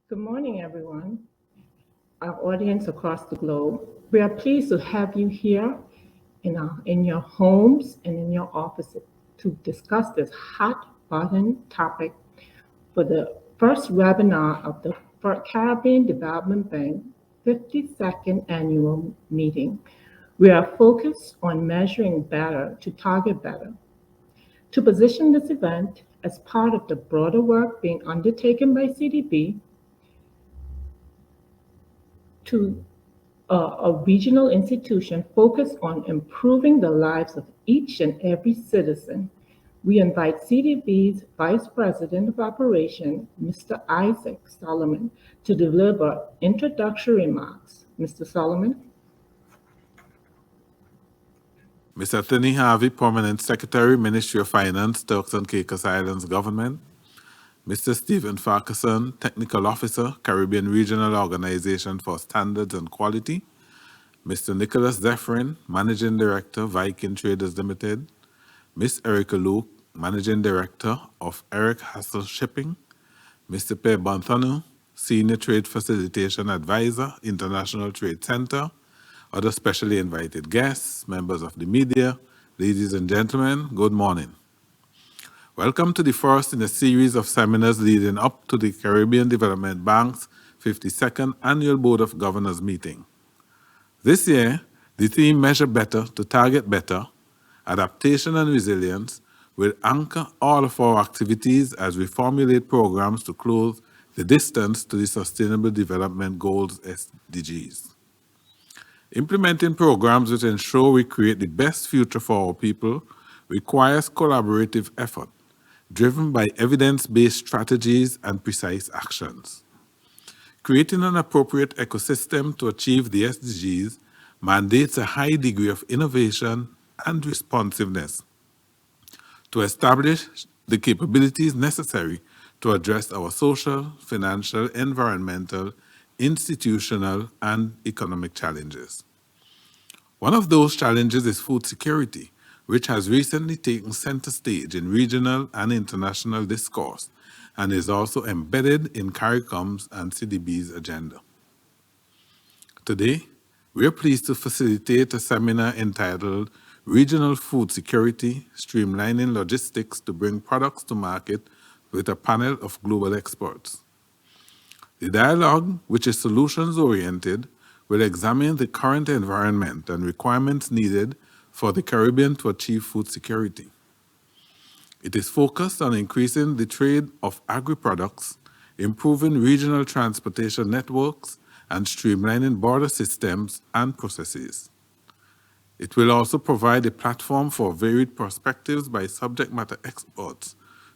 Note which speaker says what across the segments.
Speaker 1: Good morning, everyone, our audience across the globe. We are pleased to have you here in your homes and in your offices to discuss this hot button topic for the first webinar of the Caribbean Development Bank 52nd Annual Meeting. We are focused on measuring better to target better. To position this event as part of the broader work being undertaken by CDB, to a regional institution focused on improving the lives of each and every citizen. We invite CDB's Vice President of Operation, Mr. Isaac Solomon, to deliver introductory remarks. Mr. Solomon.
Speaker 2: Mr. Anthony Harvey, Permanent Secretary, Ministry of Finance, Turks and Caicos Islands Government. Mr. Stephen Farquharson, Technical Officer, Caribbean Regional Organization for Standards and Quality. Mr. Nicholas Zephyrin, Managing Director, Viking Traders Limited. Ms. Erica Luke, Managing Director of Eric Hassel Shipping. Mr. Per Bonthanu, Senior Trade Facilitation Advisor, International Trade Center. Other specially invited guests, members of the media, ladies and gentlemen, good morning. Welcome to the first in a series of seminars leading up to the Caribbean Development Bank's 52nd Annual Board of Governors meeting. This year, the theme Measure Better to Target Better, Adaptation and Resilience, will anchor all of our activities as we formulate programs to close the distance to the Sustainable Development Goals SDGs. Implementing programs which ensure we create the best future for our people requires collaborative effort, driven by evidence-based strategies and precise actions. Creating an appropriate ecosystem to achieve the SDGs mandates a high degree of innovation and responsiveness to establish the capabilities necessary to address our social, financial, environmental, institutional, and economic challenges. One of those challenges is food security, which has recently taken center stage in regional and international discourse and is also embedded in CARICOM's and CDB's agenda. Today, we are pleased to facilitate a seminar entitled Regional Food Security, Streamlining Logistics to Bring Products to Market with a panel of global experts. The dialogue, which is solutions-oriented, will examine the current environment and requirements needed for the Caribbean to achieve food security. It is focused on increasing the trade of agri-products, improving regional transportation networks, and streamlining border systems and processes. It will also provide a platform for varied perspectives by subject matter experts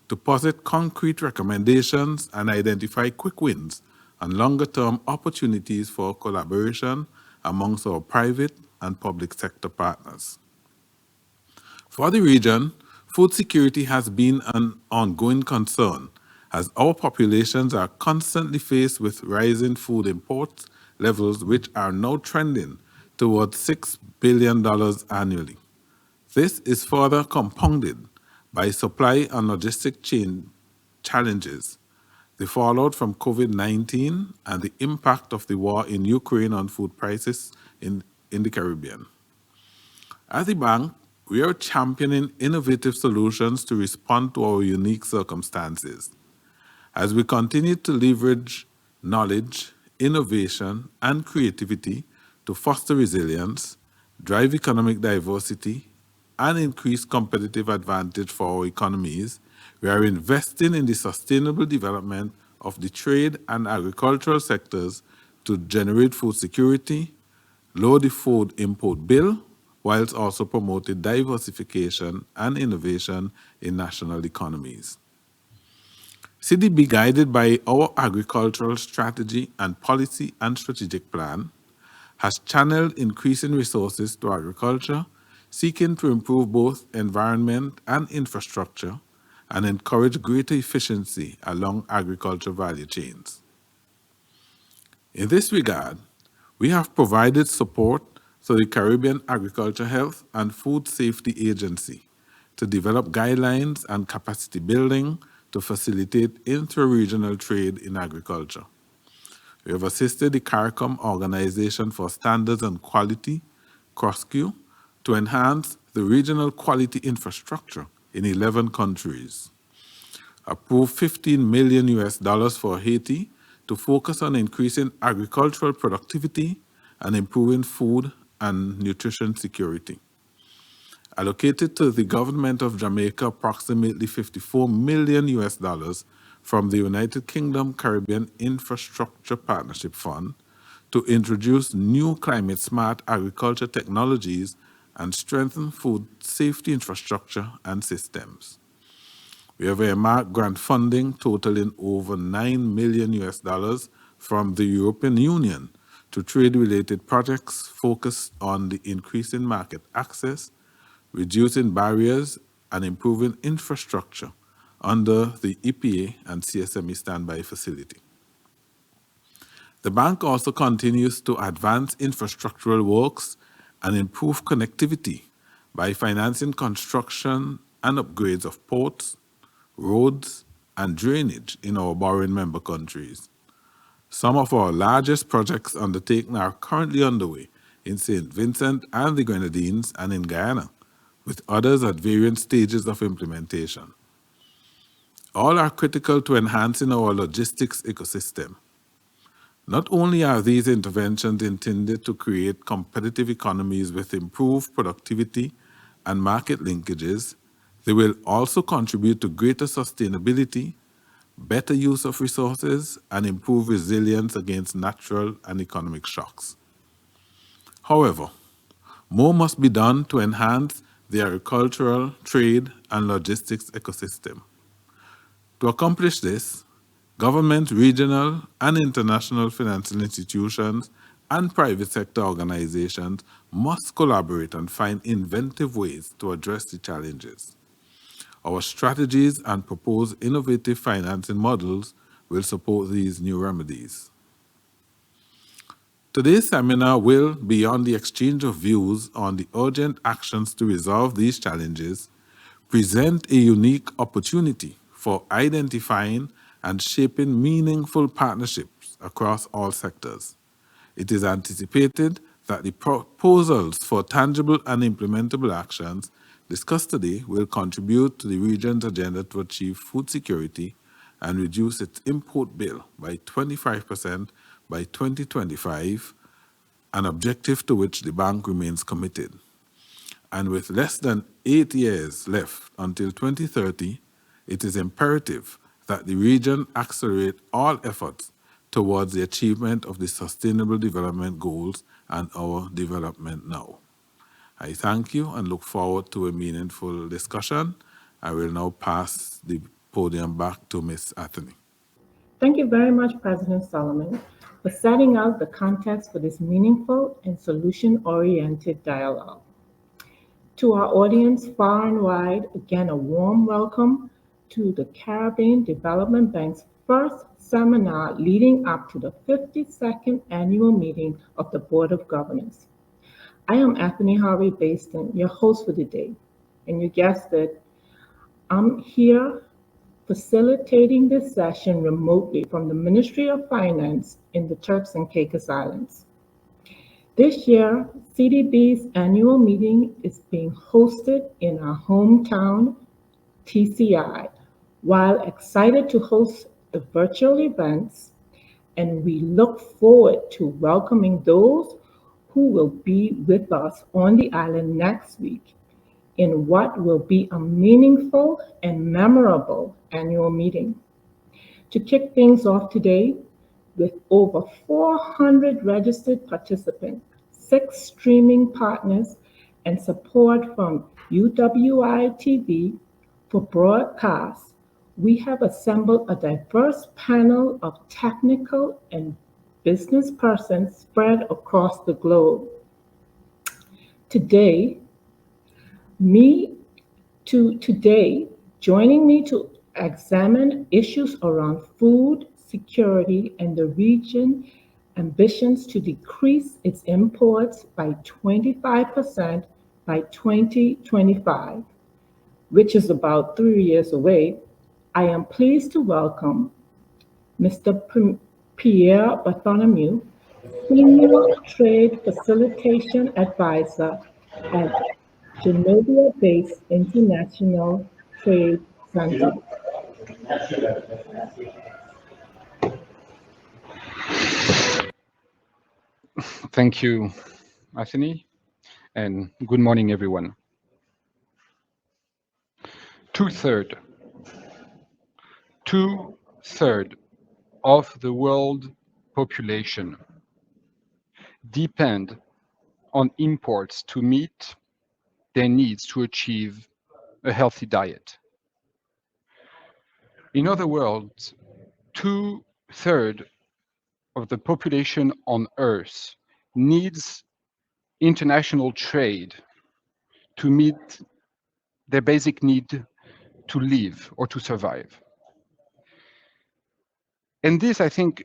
Speaker 2: to posit concrete recommendations and identify quick wins and longer-term opportunities for collaboration amongst our private and public sector partners. For the region, food security has been an ongoing concern as our populations are constantly faced with rising food imports levels which are now trending towards $6 billion annually. This is further compounded by supply and logistic chain challenges, the fallout from COVID-19, and the impact of the war in Ukraine on food prices in the Caribbean. At the bank, we are championing innovative solutions to respond to our unique circumstances. As we continue to leverage knowledge, innovation, and creativity to foster resilience, drive economic diversity, and increase competitive advantage for our economies, we are investing in the sustainable development of the trade and agricultural sectors to generate food security, lower the food import bill, whilst also promoting diversification and innovation in national economies. CDB, guided by our agricultural strategy and policy and strategic plan, has channeled increasing resources to agriculture, seeking to improve both environment and infrastructure and encourage greater efficiency along agriculture value chains. In this regard, we have provided support to the Caribbean Agriculture Health and Food Safety Agency to develop guidelines and capacity building to facilitate intra-regional trade in agriculture. We have assisted the CARICOM Organization for Standards and Quality, CROSQ, to enhance the regional quality infrastructure in 11 countries. Approved $15 million for Haiti to focus on increasing agricultural productivity and improving food and nutrition security. Allocated to the government of Jamaica approximately $54 million from the United Kingdom Caribbean Infrastructure Partnership Fund to introduce new climate-smart agriculture technologies and strengthen food safety infrastructure and systems. We have earmarked grant funding totaling over $9 million from the European Union to trade-related projects focused on the increasing market access, reducing barriers, and improving infrastructure under the EPA and CSME standby facility. The bank also continues to advance infrastructural works and improve connectivity by financing construction and upgrades of ports, roads, and drainage in our borrowing member countries. Some of our largest projects undertaken are currently underway in St. Vincent and the Grenadines and in Guyana, with others at various stages of implementation. All are critical to enhancing our logistics ecosystem. Not only are these interventions intended to create competitive economies with improved productivity and market linkages, they will also contribute to greater sustainability, better use of resources, and improve resilience against natural and economic shocks. However, more must be done to enhance the agricultural, trade, and logistics ecosystem. To accomplish this, government, regional, and international financial institutions and private sector organizations must collaborate and find inventive ways to address the challenges. Our strategies and proposed innovative financing models will support these new remedies. Today's seminar will, beyond the exchange of views on the urgent actions to resolve these challenges, present a unique opportunity for identifying and shaping meaningful partnerships across all sectors. It is anticipated that the proposals for tangible and implementable actions discussed today will contribute to the region's agenda to achieve food security and reduce its import bill by 25% by 2025, an objective to which the bank remains committed. And with less than 8 years left until 2030, it is imperative that the region accelerate all efforts towards the achievement of the Sustainable Development Goals and our development now. I thank you and look forward to a meaningful discussion. I will now pass the podium back to Ms. Anthony.
Speaker 1: Thank you very much, President Solomon, for setting out the context for this meaningful and solution-oriented dialogue. To our audience far and wide, again, a warm welcome to the Caribbean Development Bank's first seminar leading up to the 52nd annual meeting of the Board of Governors. I am Anthony Harvey Baston, your host for the day, and you guessed it, I'm here facilitating this session remotely from the Ministry of Finance in the Turks and Caicos Islands. This year, CDB's annual meeting is being hosted in our hometown, TCI. While excited to host the virtual events, and we look forward to welcoming those who will be with us on the island next week in what will be a meaningful and memorable annual meeting. To kick things off today, with over 400 registered participants, 6 streaming partners, and support from UWI-TV for broadcast, we have assembled a diverse panel of technical and business persons spread across the globe. Today, joining me to examine issues around food security and the region's ambitions to decrease its imports by 25% by 2025, which is about 3 years away, I am pleased to welcome Mr. Pierre Bartholomew, Senior Trade Facilitation Advisor at Geneva-based International Trade Center.
Speaker 3: Thank you, Anthony, and good morning, everyone. Two-thirds of the world population depend on imports to meet their needs to achieve a healthy diet. In other words, two-thirds of the population on Earth needs international trade to meet their basic need to live or to survive. And this, I think,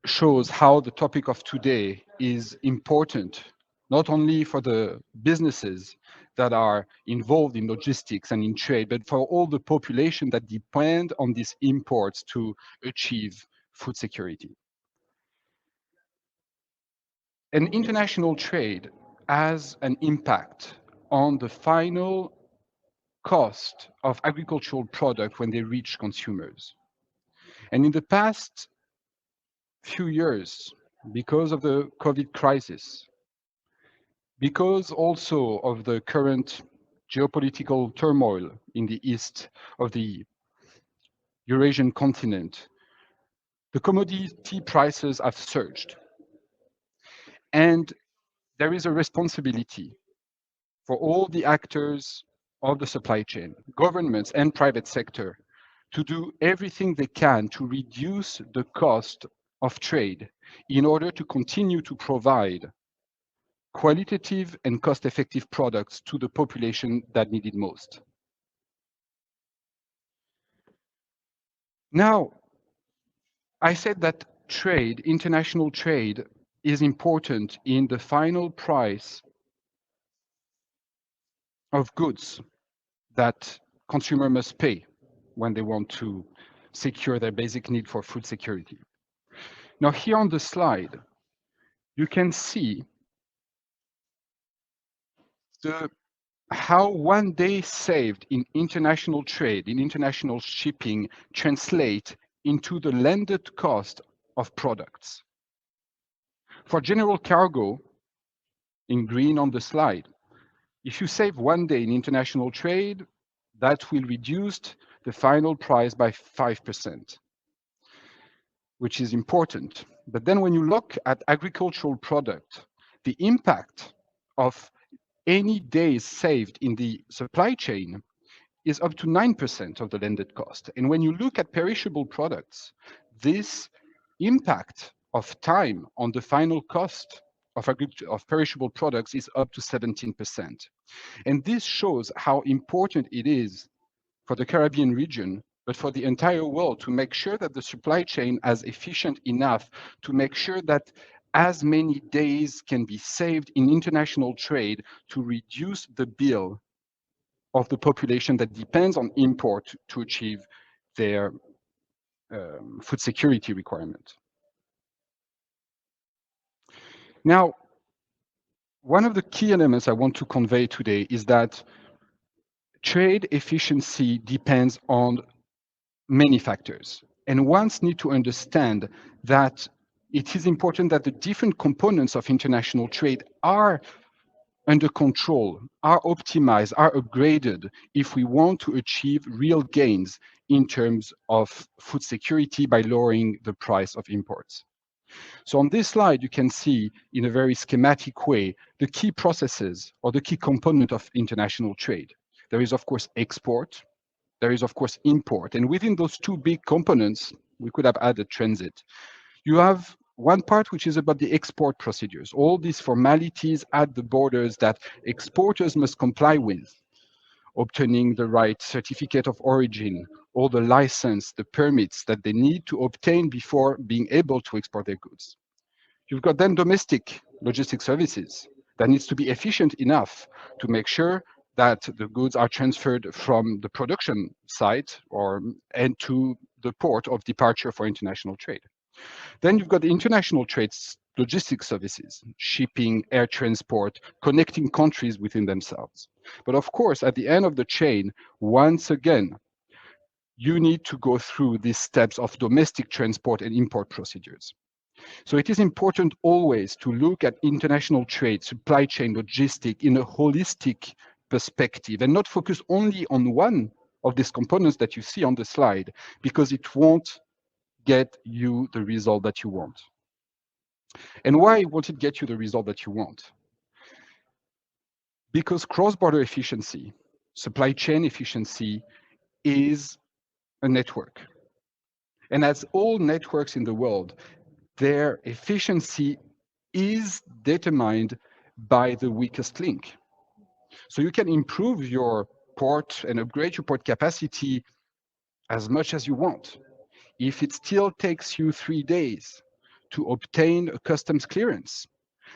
Speaker 3: shows how the topic of today is important, not only for the businesses that are involved in logistics and in trade, but for all the population that depend on these imports to achieve food security. And international trade has an impact on the final cost of agricultural products when they reach consumers. And in the past few years, because of the COVID crisis, because also of the current geopolitical turmoil in the east of the Eurasian continent, the commodity prices have surged. And there is a responsibility for all the actors of the supply chain, governments and private sector, to do everything they can to reduce the cost of trade in order to continue to provide qualitative and cost-effective products to the population that need it most. Now, I said that trade, international trade, is important in the final price of goods that consumers must pay when they want to secure their basic need for food security. Now, here on the slide, you can see how 1 day saved in international trade, in international shipping, translate into the landed cost of products. For general cargo, in green on the slide, if you save 1 day in international trade, that will reduce the final price by 5%, which is important. But then when you look at agricultural product, the impact of any days saved in the supply chain is up to 9% of the landed cost. And when you look at perishable products, this impact of time on the final cost of perishable products is up to 17%. And this shows how important it is for the Caribbean region, but for the entire world, to make sure that the supply chain is efficient enough to make sure that as many days can be saved in international trade to reduce the bill of the population that depends on import to achieve their food security requirement. Now, one of the key elements I want to convey today is that trade efficiency depends on many factors. And one needs to understand that it is important that the different components of international trade are under control, are optimized, are upgraded if we want to achieve real gains in terms of food security by lowering the price of imports. So on this slide, you can see in a very schematic way the key processes or the key component of international trade. There is, of course, export. There is, of course, import. And within those two big components, we could have added transit. You have one part which is about the export procedures, all these formalities at the borders that exporters must comply with, obtaining the right certificate of origin, all the license, the permits that they need to obtain before being able to export their goods. You've got then domestic logistic services that needs to be efficient enough to make sure that the goods are transferred from the production site and to the port of departure for international trade. Then you've got the international trades, logistics services, shipping, air transport, connecting countries within themselves. But of course, at the end of the chain, once again, you need to go through these steps of domestic transport and import procedures. So it is important always to look at international trade, supply chain, logistic in a holistic perspective and not focus only on one of these components that you see on the slide, because it won't get you the result that you want. And why won't it get you the result that you want? Because cross-border efficiency, supply chain efficiency is a network. And as all networks in the world, their efficiency is determined by the weakest link. So you can improve your port and upgrade your port capacity as much as you want. If it still takes you 3 days to obtain a customs clearance,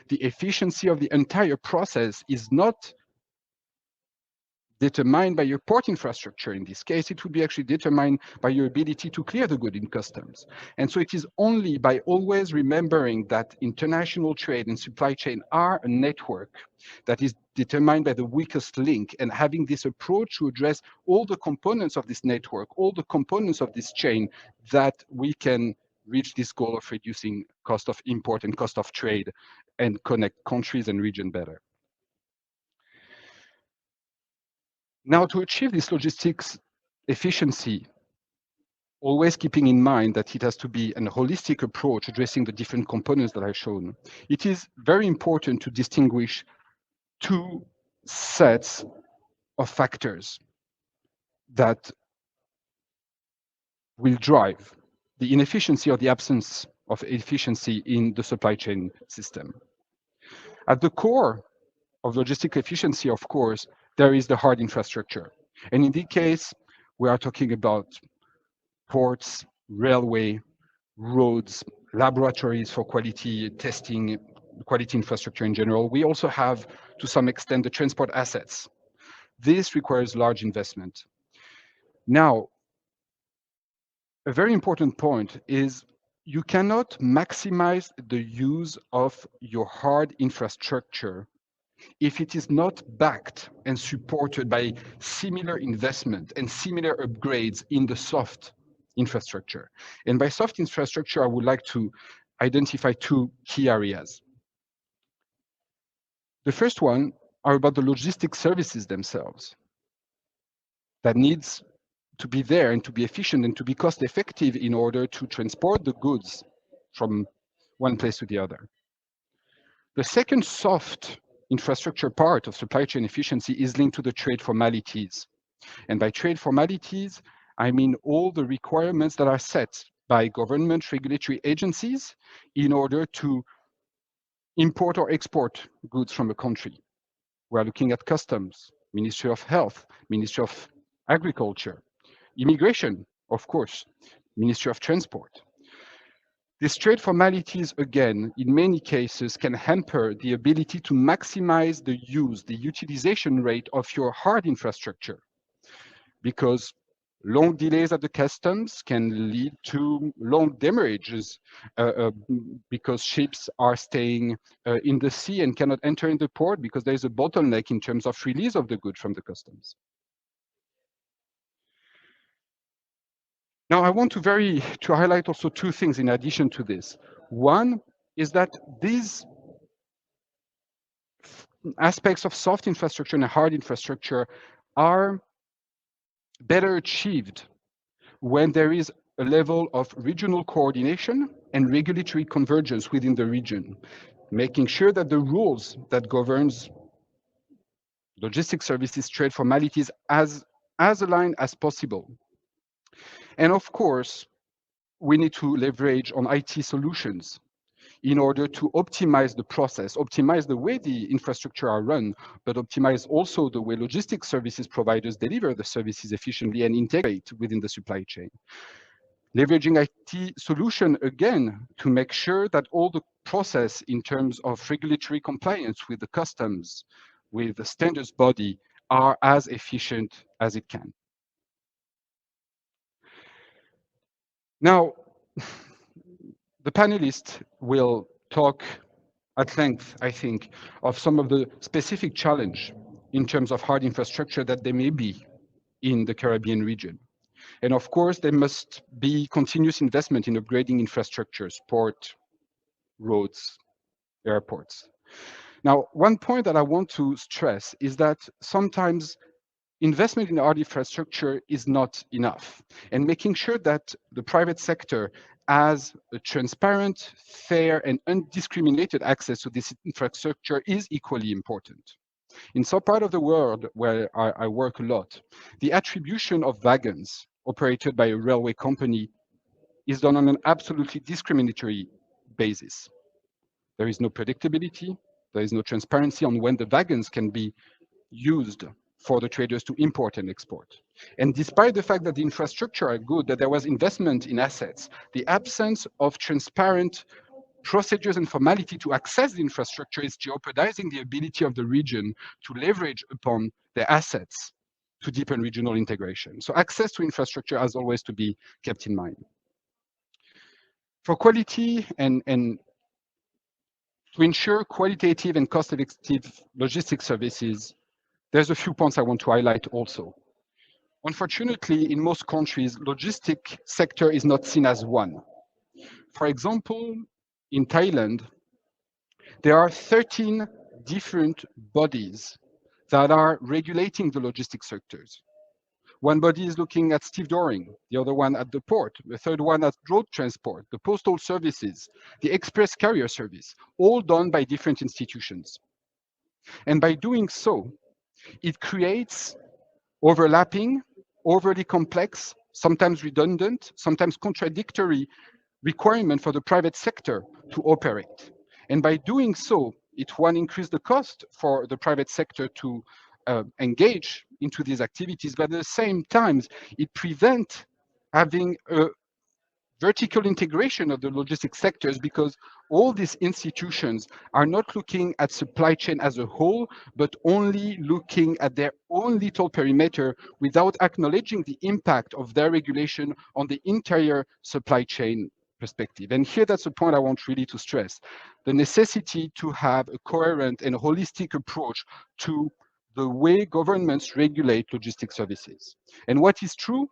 Speaker 3: the efficiency of the entire process is not determined by your port infrastructure. In this case, it would be actually determined by your ability to clear the good in customs. And so it is only by always remembering that international trade and supply chain are a network that is determined by the weakest link, and having this approach to address all the components of this network, all the components of this chain, that we can reach this goal of reducing cost of import and cost of trade and connect countries and region better. Now, to achieve this logistics efficiency, always keeping in mind that it has to be a holistic approach addressing the different components that I've shown, it is very important to distinguish two sets of factors that will drive the inefficiency or the absence of efficiency in the supply chain system. At the core of logistic efficiency, of course, there is the hard infrastructure. And in this case, we are talking about ports, railway, roads, laboratories for quality testing, quality infrastructure in general. We also have, to some extent, the transport assets. This requires large investment. Now, a very important point is you cannot maximize the use of your hard infrastructure if it is not backed and supported by similar investment and similar upgrades in the soft infrastructure. And by soft infrastructure, I would like to identify two key areas. The first one are about the logistic services themselves that needs to be there and to be efficient and to be cost effective in order to transport the goods from one place to the other. The second soft infrastructure part of supply chain efficiency is linked to the trade formalities. And by trade formalities, I mean all the requirements that are set by government regulatory agencies in order to import or export goods from a country. We are looking at customs, Ministry of Health, Ministry of Agriculture, immigration, of course, Ministry of Transport. These trade formalities, again, in many cases, can hamper the ability to maximize the use, the utilization rate of your hard infrastructure, because long delays at the customs can lead to long demaраges because ships are staying in the sea and cannot enter in the port because there is a bottleneck in terms of release of the good from the customs. Now, I want to highlight also two things in addition to this. One is that these aspects of soft infrastructure and hard infrastructure are better achieved when there is a level of regional coordination and regulatory convergence within the region, making sure that the rules that governs logistics services trade formalities as aligned as possible. And of course, we need to leverage on IT solutions in order to optimize the process, optimize the way the infrastructure are run, but optimize also the way logistics services providers deliver the services efficiently and integrate within the supply chain. Leveraging IT solution, again, to make sure that all the process in terms of regulatory compliance with the customs, with the standards body, are as efficient as it can. Now, The panelists will talk at length, I think, of some of the specific challenge in terms of hard infrastructure that there may be in the Caribbean region. And of course, there must be continuous investment in upgrading infrastructures, port, roads, airports. Now, one point that I want to stress is that sometimes investment in hard infrastructure is not enough, and making sure that the private sector has a transparent, fair, and undiscriminated access to this infrastructure is equally important. In some part of the world where I work a lot, the attribution of wagons operated by a railway company is done on an absolutely discriminatory basis. There is no predictability, there is no transparency on when the wagons can be used for the traders to import and export. And despite the fact that the infrastructure are good, that there was investment in assets, the absence of transparent procedures and formality to access the infrastructure is jeopardizing the ability of the region to leverage upon their assets to deepen regional integration. So access to infrastructure has always to be kept in mind. For quality and to ensure qualitative and cost-effective logistics services, there's a few points I want to highlight also. Unfortunately, in most countries, logistic sector is not seen as one. For example, in Thailand, there are 13 different bodies that are regulating the logistic sectors. One body is looking at stevedoring, the other one at the port, the third one at road transport, the postal services, the express carrier service, all done by different institutions. And by doing so, it creates overlapping, overly complex, sometimes redundant, sometimes contradictory requirement for the private sector to operate. And by doing so, it one increase the cost for the private sector to engage into these activities, but at the same time, it prevents having a vertical integration of the logistics sectors because all these institutions are not looking at supply chain as a whole, but only looking at their own little perimeter without acknowledging the impact of their regulation on the entire supply chain perspective. And here, that's a point I want really to stress, the necessity to have a coherent and holistic approach to the way governments regulate logistics services. And what is true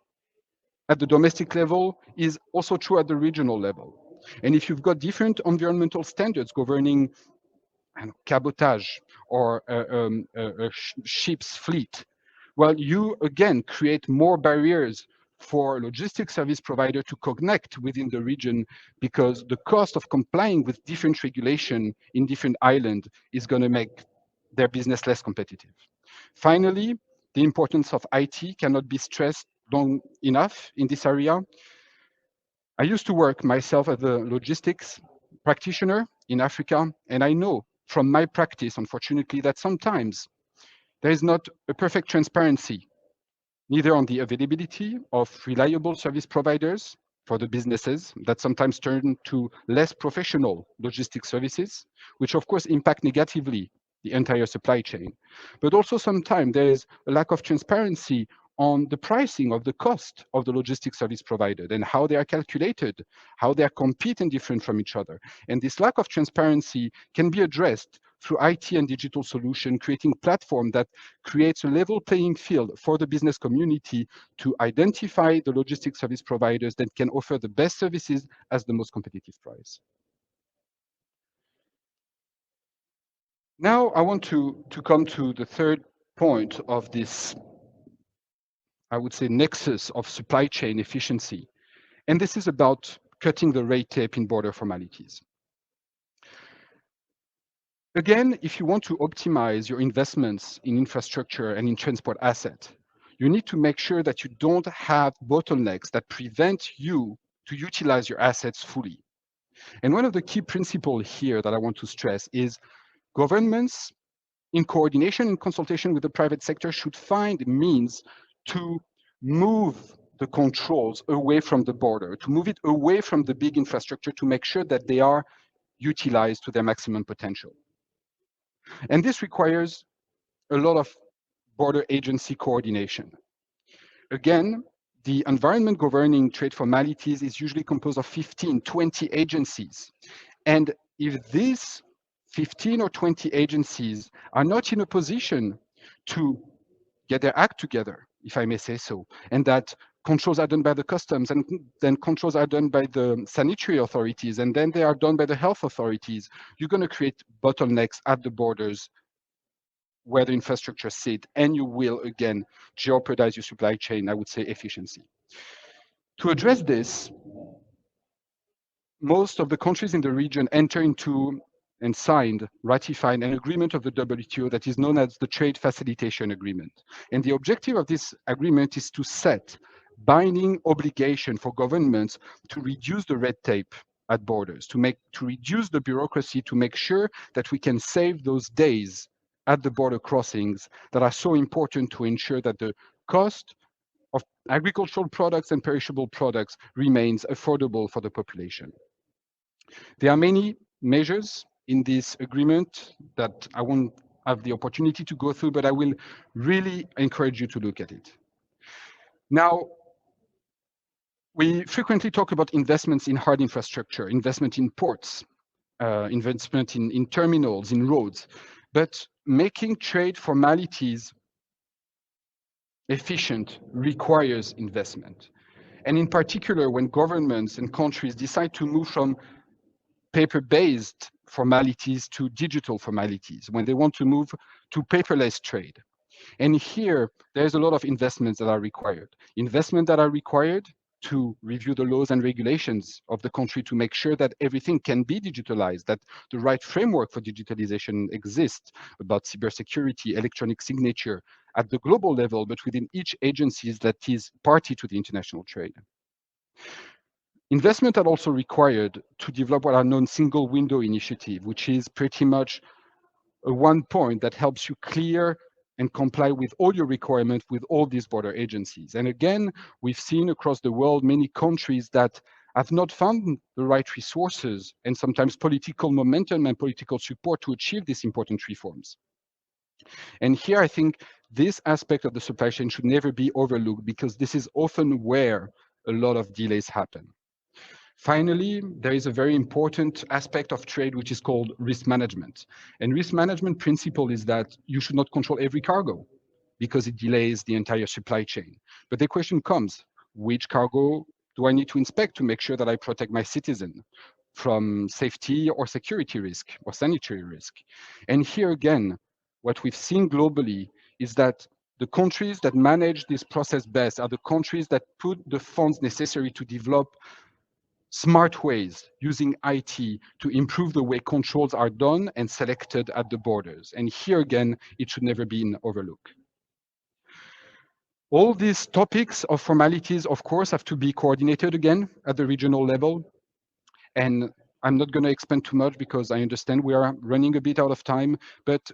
Speaker 3: at the domestic level is also true at the regional level. And if you've got different environmental standards governing cabotage or a ship's fleet, well, you again create more barriers for logistics service provider to connect within the region because the cost of complying with different regulation in different islands is going to make their business less competitive. Finally, the importance of IT cannot be stressed long enough in this area. I used to work myself as a logistics practitioner in Africa, and I know from my practice, unfortunately, that sometimes there is not a perfect transparency, neither on the availability of reliable service providers for the businesses that sometimes turn to less professional logistics services, which of course impact negatively the entire supply chain. But also sometimes there is a lack of transparency on the pricing of the cost of the logistics service provided and how they are calculated, how they are competing different from each other. And this lack of transparency can be addressed through IT and digital solution, creating platform that creates a level playing field for the business community to identify the logistics service providers that can offer the best services at the most competitive price. Now I want to come to the third point of this, I would say, nexus of supply chain efficiency. And this is about cutting the red tape in border formalities. Again, if you want to optimize your investments in infrastructure and in transport asset, you need to make sure that you don't have bottlenecks that prevent you to utilize your assets fully. And one of the key principles here that I want to stress is governments, in coordination and consultation with the private sector, should find means to move the controls away from the border, to move it away from the big infrastructure to make sure that they are utilized to their maximum potential. And this requires a lot of border agency coordination. Again, the environment governing trade formalities is usually composed of 15, 20 agencies. And if these 15 or 20 agencies are not in a position to get their act together, if I may say so, and that controls are done by the customs, and then controls are done by the sanitary authorities, and then they are done by the health authorities, you're going to create bottlenecks at the borders where the infrastructure sit, and you will again jeopardize your supply chain, I would say, efficiency. To address this, most of the countries in the region enter into and signed, ratified an agreement of the WTO that is known as the Trade Facilitation Agreement. And the objective of this agreement is to set binding obligation for governments to reduce the red tape at borders, to reduce the bureaucracy, to make sure that we can save those days at the border crossings that are so important to ensure that the cost of agricultural products and perishable products remains affordable for the population. There are many measures in this agreement that I won't have the opportunity to go through, but I will really encourage you to look at it. Now, we frequently talk about investments in hard infrastructure, investment in ports, investment in terminals, in roads, but making trade formalities efficient requires investment. And in particular, when governments and countries decide to move from paper-based formalities to digital formalities, when they want to move to paperless trade. And here, there's a lot of investments that are required. Investment that are required to review the laws and regulations of the country to make sure that everything can be digitalized, that the right framework for digitalization exists about cybersecurity, electronic signature at the global level, but within each agency that is party to the international trade. Investment are also required to develop what are known single window initiative, which is pretty much a one point that helps you clear and comply with all your requirements with all these border agencies. And again, we've seen across the world many countries that have not found the right resources and sometimes political momentum and political support to achieve these important reforms. And here I think this aspect of the supply chain should never be overlooked because this is often where a lot of delays happen. Finally, there is a very important aspect of trade which is called risk management. And risk management principle is that you should not control every cargo because it delays the entire supply chain. But the question comes, which cargo do I need to inspect to make sure that I protect my citizen from safety or security risk or sanitary risk? And here again, what we've seen globally is that the countries that manage this process best are the countries that put the funds necessary to develop smart ways using IT to improve the way controls are done and selected at the borders. And here again, it should never be overlooked. All these topics of formalities, of course, have to be coordinated again at the regional level. And I'm not going to expand too much because I understand we are running a bit out of time, but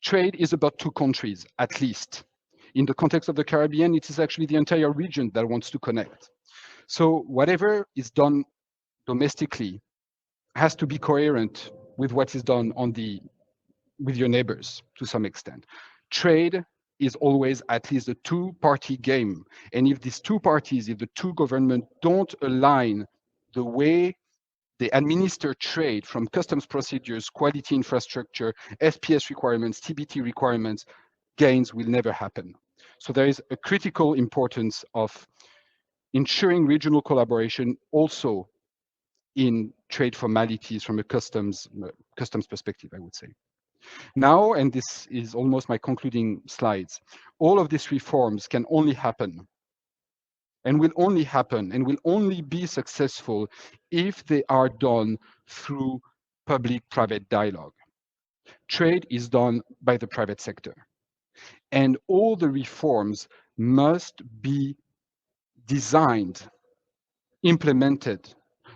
Speaker 3: trade is about two countries, at least. In the context of the Caribbean, it is actually the entire region that wants to connect. So whatever is done domestically has to be coherent with what is done with your neighbors to some extent. Trade is always at least a two-party game. And if these two parties, if the two governments don't align the way they administer trade from customs procedures, quality infrastructure, SPS requirements, TBT requirements, gains will never happen. So there is a critical importance of ensuring regional collaboration also in trade formalities from a customs perspective, I would say. Now, and this is almost my concluding slides, all of these reforms can only happen and will only be successful if they are done through public-private dialogue. Trade is done by the private sector. And all the reforms must be designed, implemented,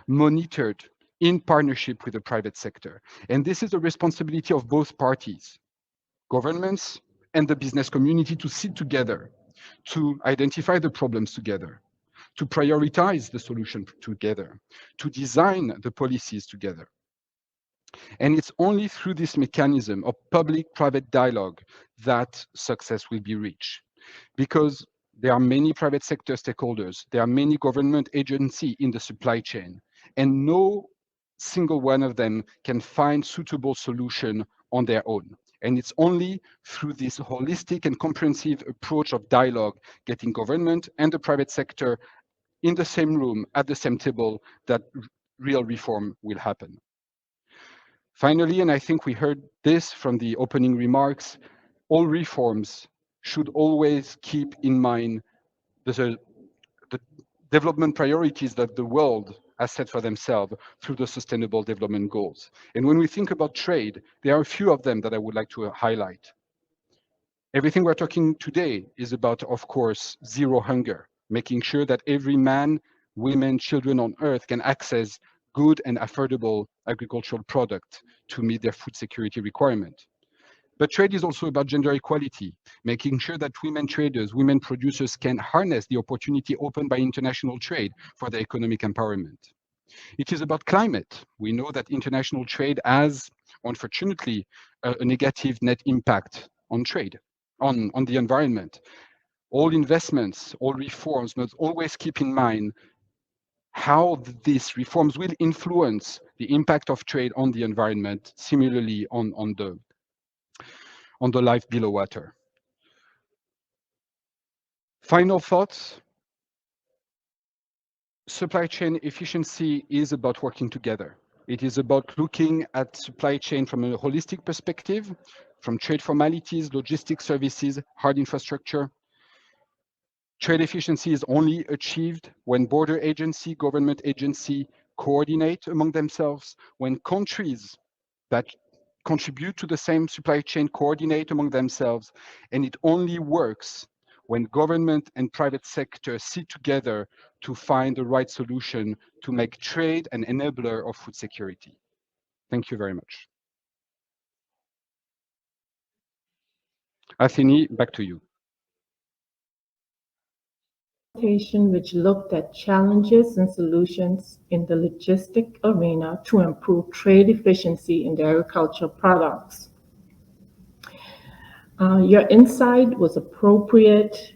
Speaker 3: monitored in partnership with the private sector. And this is the responsibility of both parties, governments and the business community, to sit together, to identify the problems together, to prioritize the solution together, to design the policies together. And it's only through this mechanism of public-private dialogue that success will be reached. Because there are many private sector stakeholders, there are many government agencies in the supply chain, and no single one of them can find suitable solution on their own. And it's only through this holistic and comprehensive approach of dialogue, getting government and the private sector in the same room, at the same table, that real reform will happen. Finally, and I think we heard this from the opening remarks, all reforms should always keep in mind the development priorities that the world has set for themselves through the Sustainable Development Goals. And when we think about trade, there are a few of them that I would like to highlight. Everything we're talking today is about, of course, zero hunger, making sure that every man, women, children on earth can access good and affordable agricultural product to meet their food security requirement. But trade is also about gender equality, making sure that women traders, women producers can harness the opportunity opened by international trade for their economic empowerment. It is about climate. We know that international trade has, unfortunately, a negative net impact on trade, on the environment. All investments, all reforms must always keep in mind how these reforms will influence the impact of trade on the environment, similarly on the life below water. Final thoughts. Supply chain efficiency is about working together. It is about looking at supply chain from a holistic perspective, from trade formalities, logistics services, hard infrastructure. Trade efficiency is only achieved when border agency, government agency coordinate among themselves, when countries that contribute to the same supply chain coordinate among themselves, and it only works when government and private sector sit together to find the right solution to make trade an enabler of food security. Thank you very much. Athini, back to you.
Speaker 1: Which looked at challenges and solutions in the logistic arena to improve trade efficiency in the agricultural products. Your insight was appropriate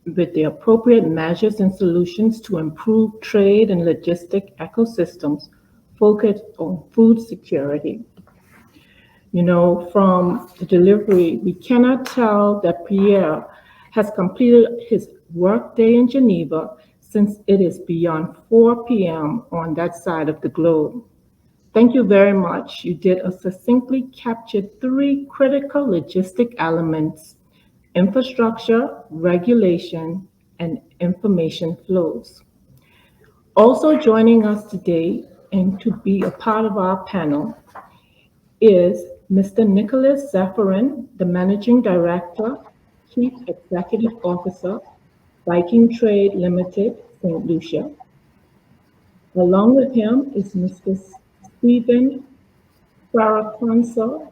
Speaker 1: with the appropriate measures and solutions to improve trade and logistic ecosystems focused on food security. You know, from the delivery, we cannot tell that Pierre has completed his workday in Geneva since it is beyond 4 p.m. on that side of the globe. Thank you very much. You did a succinctly captured 3 critical logistic elements: infrastructure, regulation, and information flows. Also joining us today and to be a part of our panel is Mr. Nicholas Zaffarin, the Managing Director, Chief Executive Officer, Viking Trade Limited, St. Lucia. Along with him is Mr. Stephen Farrakhanson,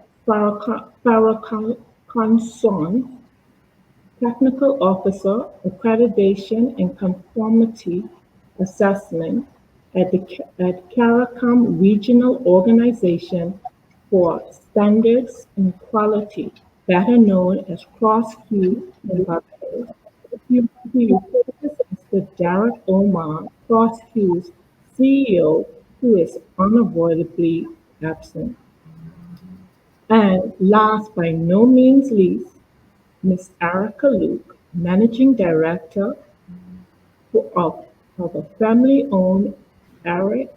Speaker 1: Technical Officer, Accreditation and Conformity Assessment at CARICOM Regional Organization for Standards and Quality, better known as CrossQ in Barbados. He replaces Mr. Jared Omar, CrossQ's CEO, who is unavoidably absent. And last but no means least, Ms. Erica Luke, Managing Director of a family-owned Eric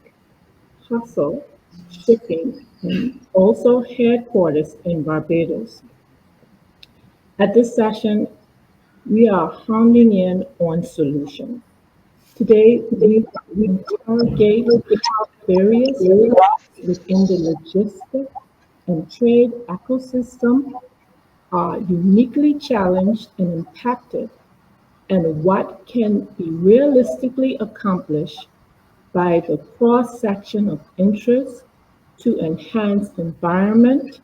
Speaker 1: Hustle Shipping, and also headquarters in Barbados. At this session, we are honing in on solutions. Today, we interrogate various within the logistics and trade ecosystem are uniquely challenged and impacted, and what can be realistically accomplished by the cross-section of interests to enhance environment,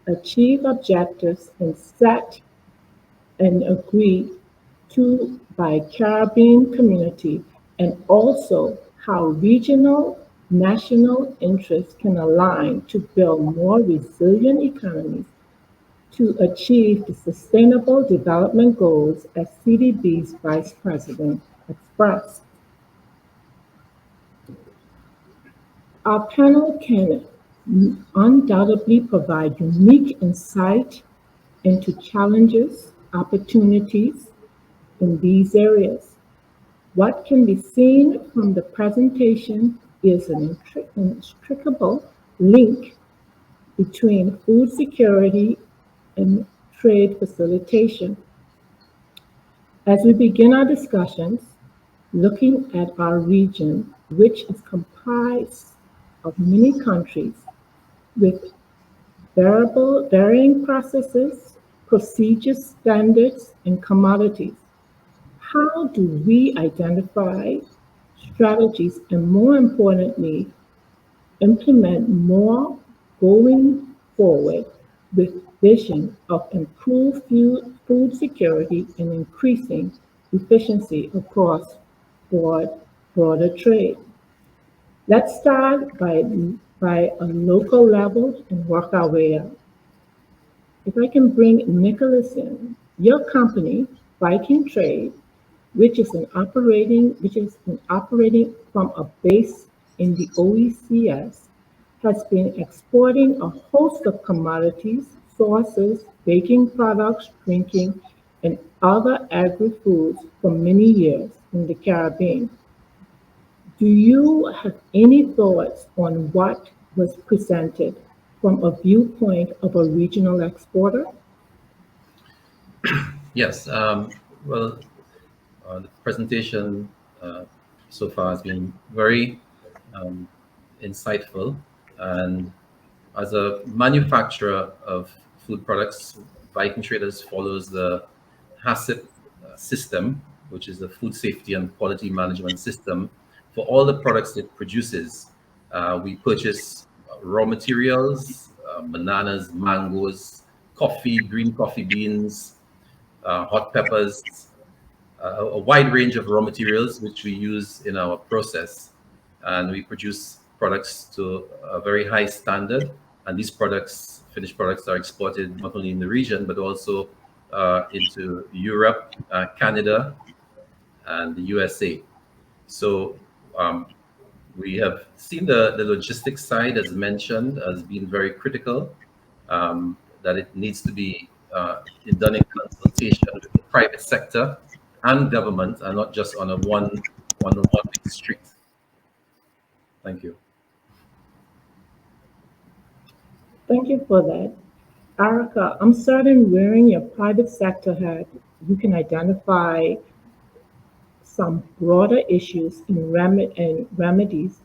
Speaker 1: achieve objectives, and set and agree to by Caribbean community, and also how regional, national interests can align to build more resilient economies to achieve the Sustainable Development Goals as CDB's Vice President expressed. Our panel can undoubtedly provide unique insight into challenges, opportunities in these areas. What can be seen from the presentation is an inextricable link between food security and trade facilitation. As we begin our discussions, looking at our region, which is comprised of many countries with varying processes, procedures, standards, and commodities, how do we identify strategies and, more importantly, implement more going forward with vision of improved food security and increasing efficiency across broader trade? Let's start by a local level and work our way up. If I can bring Nicholas in, your company, Viking Trade, which is operating from a base in the OECS, has been exporting a host of commodities, sauces, baking products, drinking, and other agri-foods for many years in the Caribbean. Do you have any thoughts on what was presented from a viewpoint of a regional exporter?
Speaker 4: Yes, well, the presentation so far has been very insightful. And as a manufacturer of food products, Viking Traders follows the HACCP system, which is the Food Safety and Quality Management System. For all the products it produces, we purchase raw materials, bananas, mangoes, coffee, green coffee beans, hot peppers, a wide range of raw materials which we use in our process. And we produce products to a very high standard. And these products, finished products, are exported not only in the region, but also into Europe, Canada, and the USA. So we have seen the logistics side, as mentioned, as being very critical, that it needs to be done in consultation with the private sector and government, and not just on a one big street. Thank you.
Speaker 1: Thank you for that. Erica, I'm certain wearing your private sector hat, you can identify some broader issues and remedies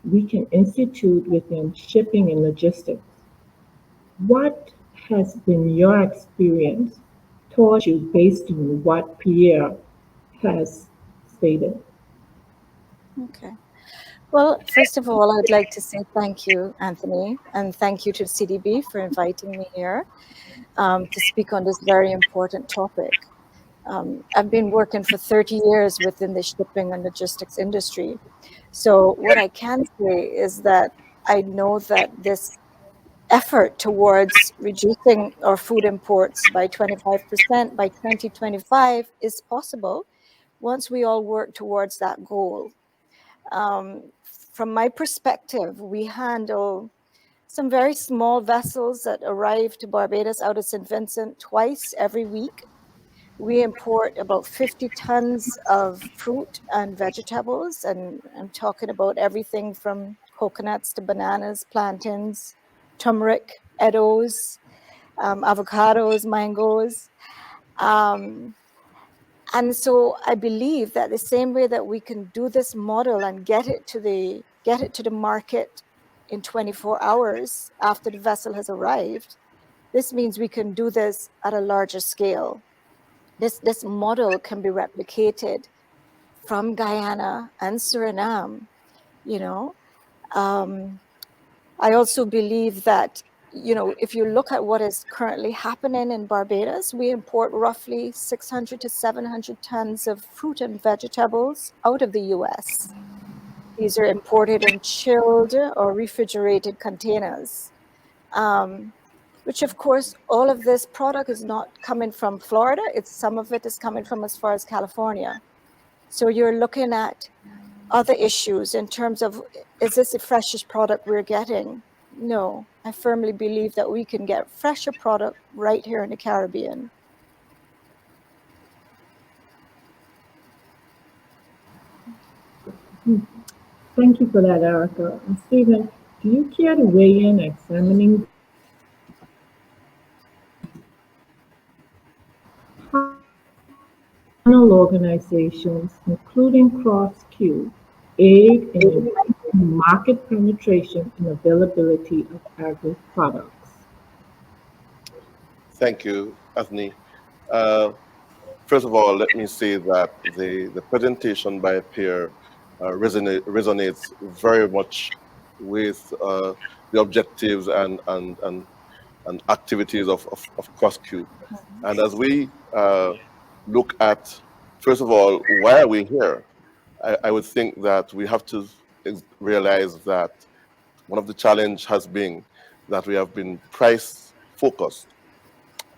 Speaker 1: we can institute within shipping and logistics. What has been your experience taught you based on what Pierre has stated?
Speaker 5: Okay. Well, first of all, I'd like to say thank you, Anthony, and thank you to CDB for inviting me here to speak on this very important topic. I've been working for 30 years within the shipping and logistics industry. So what I can say is that I know that this effort towards reducing our food imports by 25% by 2025 is possible once we all work towards that goal. From my perspective, we handle some very small vessels that arrive to Barbados out of St. Vincent twice every week. We import about 50 tons of fruit and vegetables, and I'm talking about everything from coconuts to bananas, plantains, turmeric, edos, avocados, mangoes. And so I believe that the same way that we can do this model and get it to the market in 24 hours after the vessel has arrived, this means we can do this at a larger scale. This model can be replicated from Guyana and Suriname, you know. I also believe that, you know, if you look at what is currently happening in Barbados, we import roughly 600 to 700 tons of fruit and vegetables out of the US. These are imported in chilled or refrigerated containers. which of course, all of this product is not coming from Florida. Some of it is coming from as far as California. So you're looking at other issues in terms of, is this the freshest product we're getting? No, I firmly believe that we can get fresher product right here in the Caribbean.
Speaker 1: Thank you for that, Erica. And Stephen, do you care to weigh in examining international organizations, including cross-Q, aid in increasing market penetration and availability of agri-products?
Speaker 6: Thank you, Anthony. First of all, let me say that the presentation by Pierre resonates very much with the objectives and activities of CrossQ. And as we look at, first of all, why are we here? I would think that we have to realize that one of the challenge has been that we have been price focused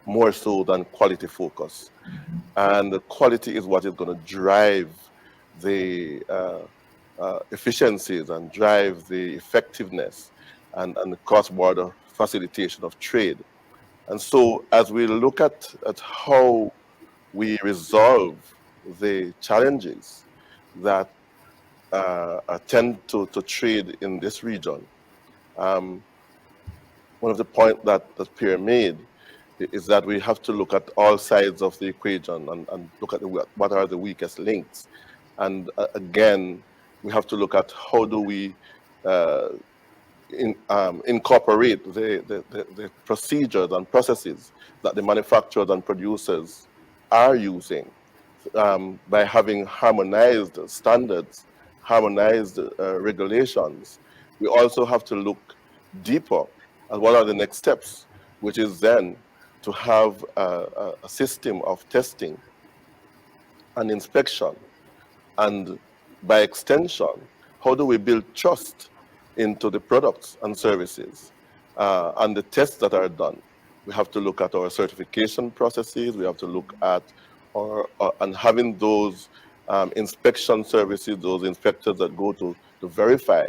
Speaker 6: more so than quality focus. And the quality is what is going to drive the efficiencies and drive the effectiveness and the cross-border facilitation of trade. And so as we look at how we resolve the challenges that tend to trade in this region, one of the points that Pierre made is that we have to look at all sides of the equation and look at what are the weakest links. And again, we have to look at how do we incorporate the procedures and processes that the manufacturers and producers are using by having harmonized standards, harmonized regulations. We also have to look deeper at what are the next steps, which is then to have a system of testing and inspection. And by extension, how do we build trust into the products and services and the tests that are done? We have to look at our certification processes. We have to look at and having those inspection services, those inspectors that go to verify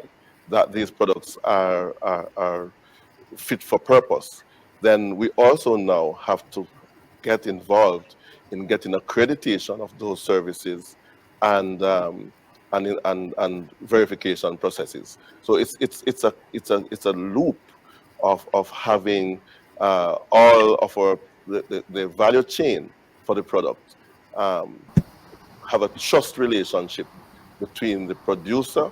Speaker 6: that these products are fit for purpose. Then we also now have to get involved in getting accreditation of those services and verification processes. So it's a loop of having all of the value chain for the product have a trust relationship between the producer,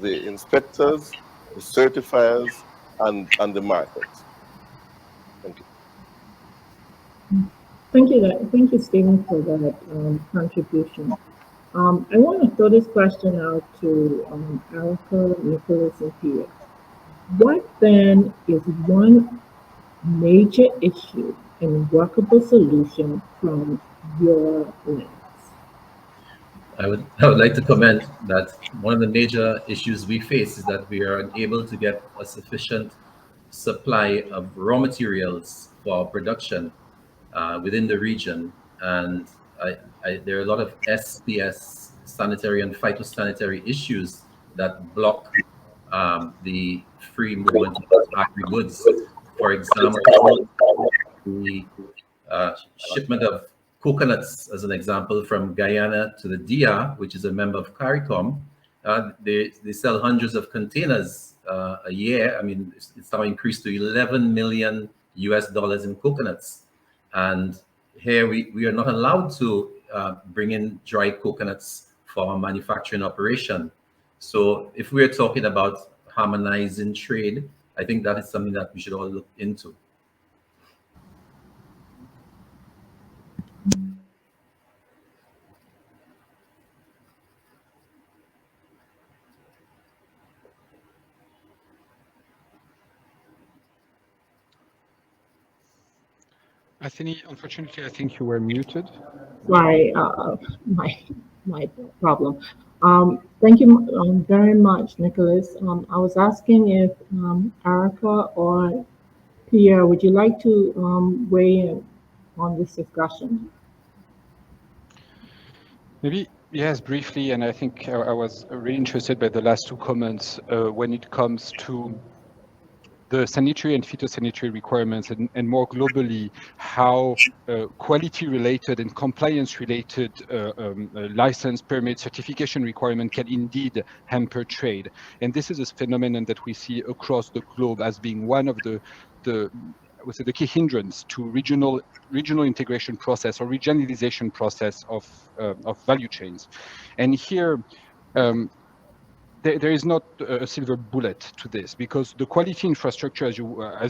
Speaker 6: the inspectors, the certifiers, and the market. Thank you.
Speaker 1: Thank you, Stephen, for that contribution. I want to throw this question out to Erica, Nicholas, and Pierre. What then is one major issue and workable solution from your lens?
Speaker 4: I would like to comment that one of the major issues we face is that we are unable to get a sufficient supply of raw materials for our production within the region. And there are a lot of SPS, sanitary and phytosanitary issues that block the free movement of agri-goods. For example, the shipment of coconuts, as an example, from Guyana to the DIA, which is a member of CARICOM, they sell hundreds of containers a year. I mean, it's now increased to $11 million in coconuts. And here we are not allowed to bring in dry coconuts for our manufacturing operation. So if we're talking about harmonizing trade, I think that is something that we should all look into.
Speaker 3: Anthony, unfortunately, I think you were muted.
Speaker 1: Sorry, my problem. Thank you very much, Nicholas. I was asking if Erica or Pierre, would you like to weigh in on this discussion?
Speaker 3: Maybe, yes, briefly, and I think I was really interested by the last two comments when it comes to the sanitary and phytosanitary requirements, and more globally, how quality-related and compliance-related license, permit, certification requirement can indeed hamper trade. And this is a phenomenon that we see across the globe as being one of the I would say the key hindrance to regional integration process or regionalization process of value chains. And here, there is not a silver bullet to this, because the quality infrastructure, as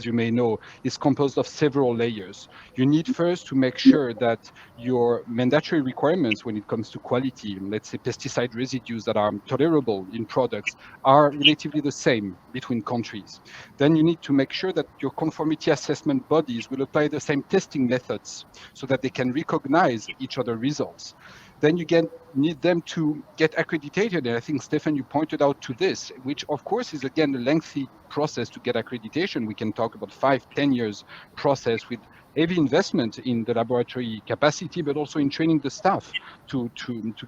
Speaker 3: you may know, is composed of several layers. You need first to make sure that your mandatory requirements when it comes to quality, let's say pesticide residues that are tolerable in products, are relatively the same between countries. Then you need to make sure that your conformity assessment bodies will apply the same testing methods so that they can recognize each other's results. Then you need them to get accredited. And I think, Stefan, you pointed out to this, which of course is again a lengthy process to get accreditation. We can talk about 5-10 years process with heavy investment in the laboratory capacity, but also in training the staff to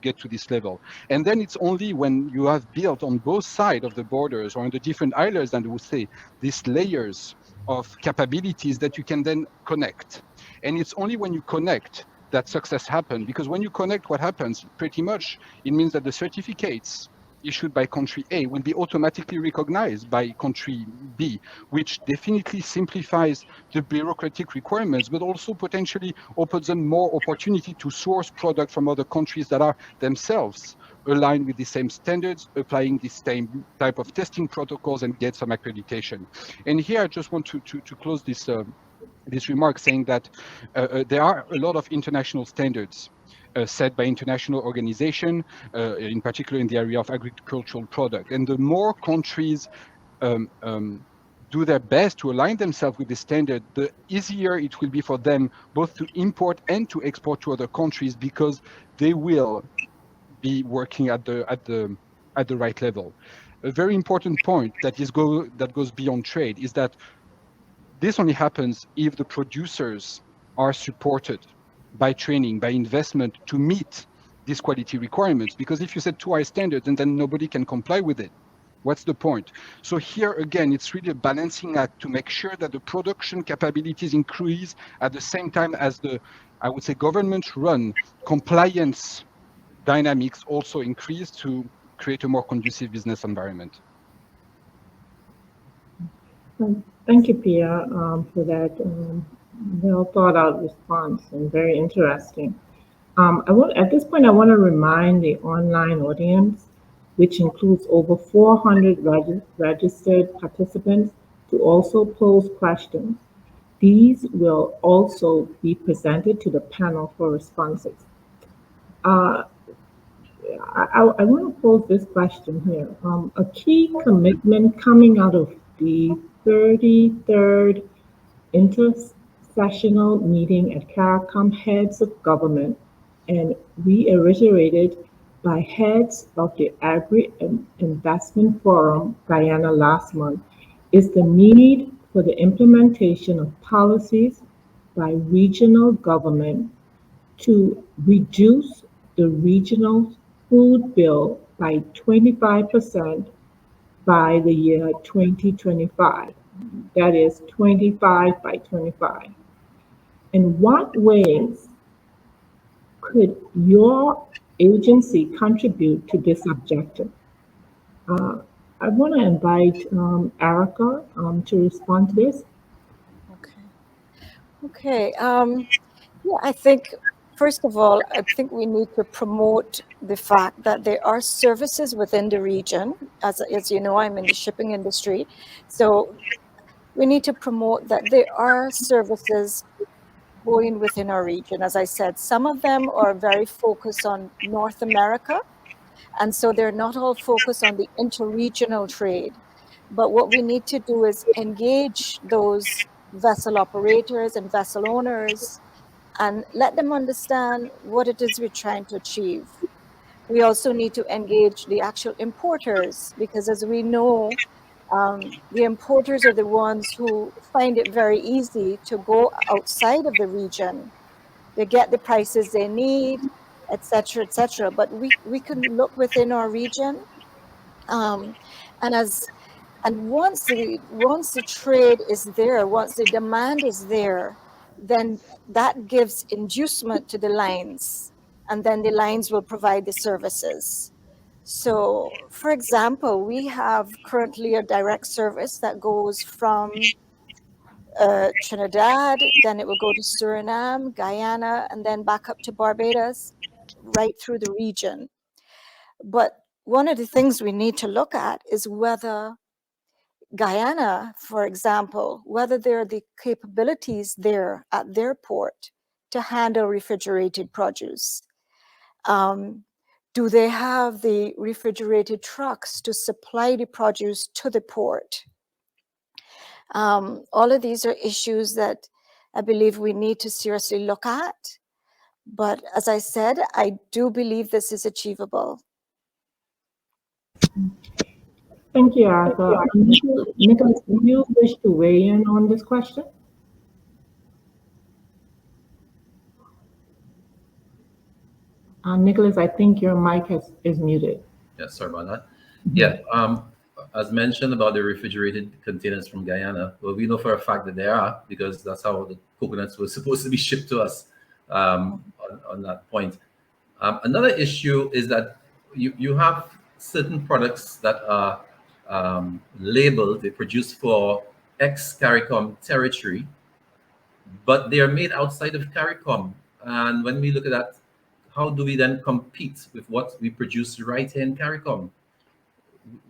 Speaker 3: get to this level. And then it's only when you have built on both sides of the borders or on the different islands, and we would say these layers of capabilities, that you can then connect. And it's only when you connect that success happen, because when you connect, what happens pretty much, it means that the certificates issued by country A will be automatically recognized by country B, which definitely simplifies the bureaucratic requirements, but also potentially opens them more opportunity to source product from other countries that are themselves aligned with the same standards, applying the same type of testing protocols, and get some accreditation. And here I just want to close this remark saying that there are a lot of international standards set by international organizations, in particular in the area of agricultural product. And the more countries do their best to align themselves with the standard, the easier it will be for them both to import and to export to other countries, because they will be working at the right level. A very important point that goes beyond trade is that this only happens if the producers are supported by training, by investment to meet these quality requirements. Because if you set too high standards and then nobody can comply with it, what's the point? So here again, it's really a balancing act to make sure that the production capabilities increase at the same time as the, I would say, government-run compliance dynamics also increase to create a more conducive business environment.
Speaker 1: Thank you, Pierre, for that well thought out response and very interesting. At this point, I want to remind the online audience, which includes over 400 registered participants, to also pose questions. These will also be presented to the panel for responses. I want to pose this question here. A key commitment coming out of the 33rd Intersessional meeting at CARICOM heads of government and reiterated by heads of the Agri-Investment Forum, Guyana, last month, is the need for the implementation of policies by regional government to reduce the regional food bill by 25% by the year 2025. That is 25 by 25. In what ways could your agency contribute to this objective? I want to invite Erica to respond to this.
Speaker 5: Okay. Yeah, I think, first of all, I think we need to promote the fact that there are services within the region. As you know, I'm in the shipping industry. So we need to promote that there are services going within our region. As I said, some of them are very focused on North America. And so they're not all focused on the interregional trade. But what we need to do is engage those vessel operators and vessel owners and let them understand what it is we're trying to achieve. We also need to engage the actual importers, because as we know, The importers are the ones who find it very easy to go outside of the region. They get the prices they need, etc., etc. But we can look within our region, and once the trade is there, once the demand is there, then that gives inducement to the lines, and then the lines will provide the services. So, for example, we have currently a direct service that goes from Trinidad, then it will go to Suriname, Guyana, and then back up to Barbados, right through the region. But one of the things we need to look at is whether Guyana, for example, whether there are the capabilities there at their port to handle refrigerated produce. Do they have the refrigerated trucks to supply the produce to the port? All of these are issues that I believe we need to seriously look at. But as I said, I do believe this is achievable.
Speaker 1: Thank you, Arthur. Nicholas, do you wish to weigh in on this question? Nicholas, I think your mic is muted.
Speaker 4: Yeah, sorry about that. Yeah, as mentioned about the refrigerated containers from Guyana, well, we know for a fact that they are, because that's how the coconuts were supposed to be shipped to us on that point. Another issue is that you have certain products that are labeled, they produce for ex-CARICOM territory, but they are made outside of CARICOM. And when we look at that, how do we then compete with what we produce right here in CARICOM?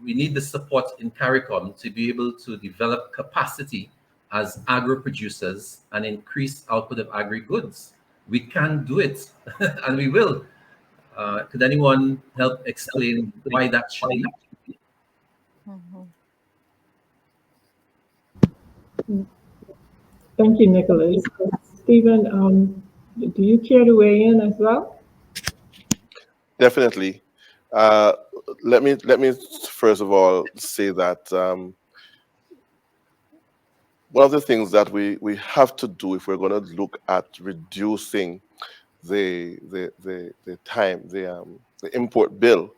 Speaker 4: We need the support in CARICOM to be able to develop capacity as agro producers and increase output of agri goods. We can do it, and we will. Could anyone help explain why that should be?
Speaker 1: Thank you, Nicholas. Stephen, do you care to weigh in as well?
Speaker 6: Definitely. Let me first of all say that one of the things that we have to do if we're going to look at reducing the import bill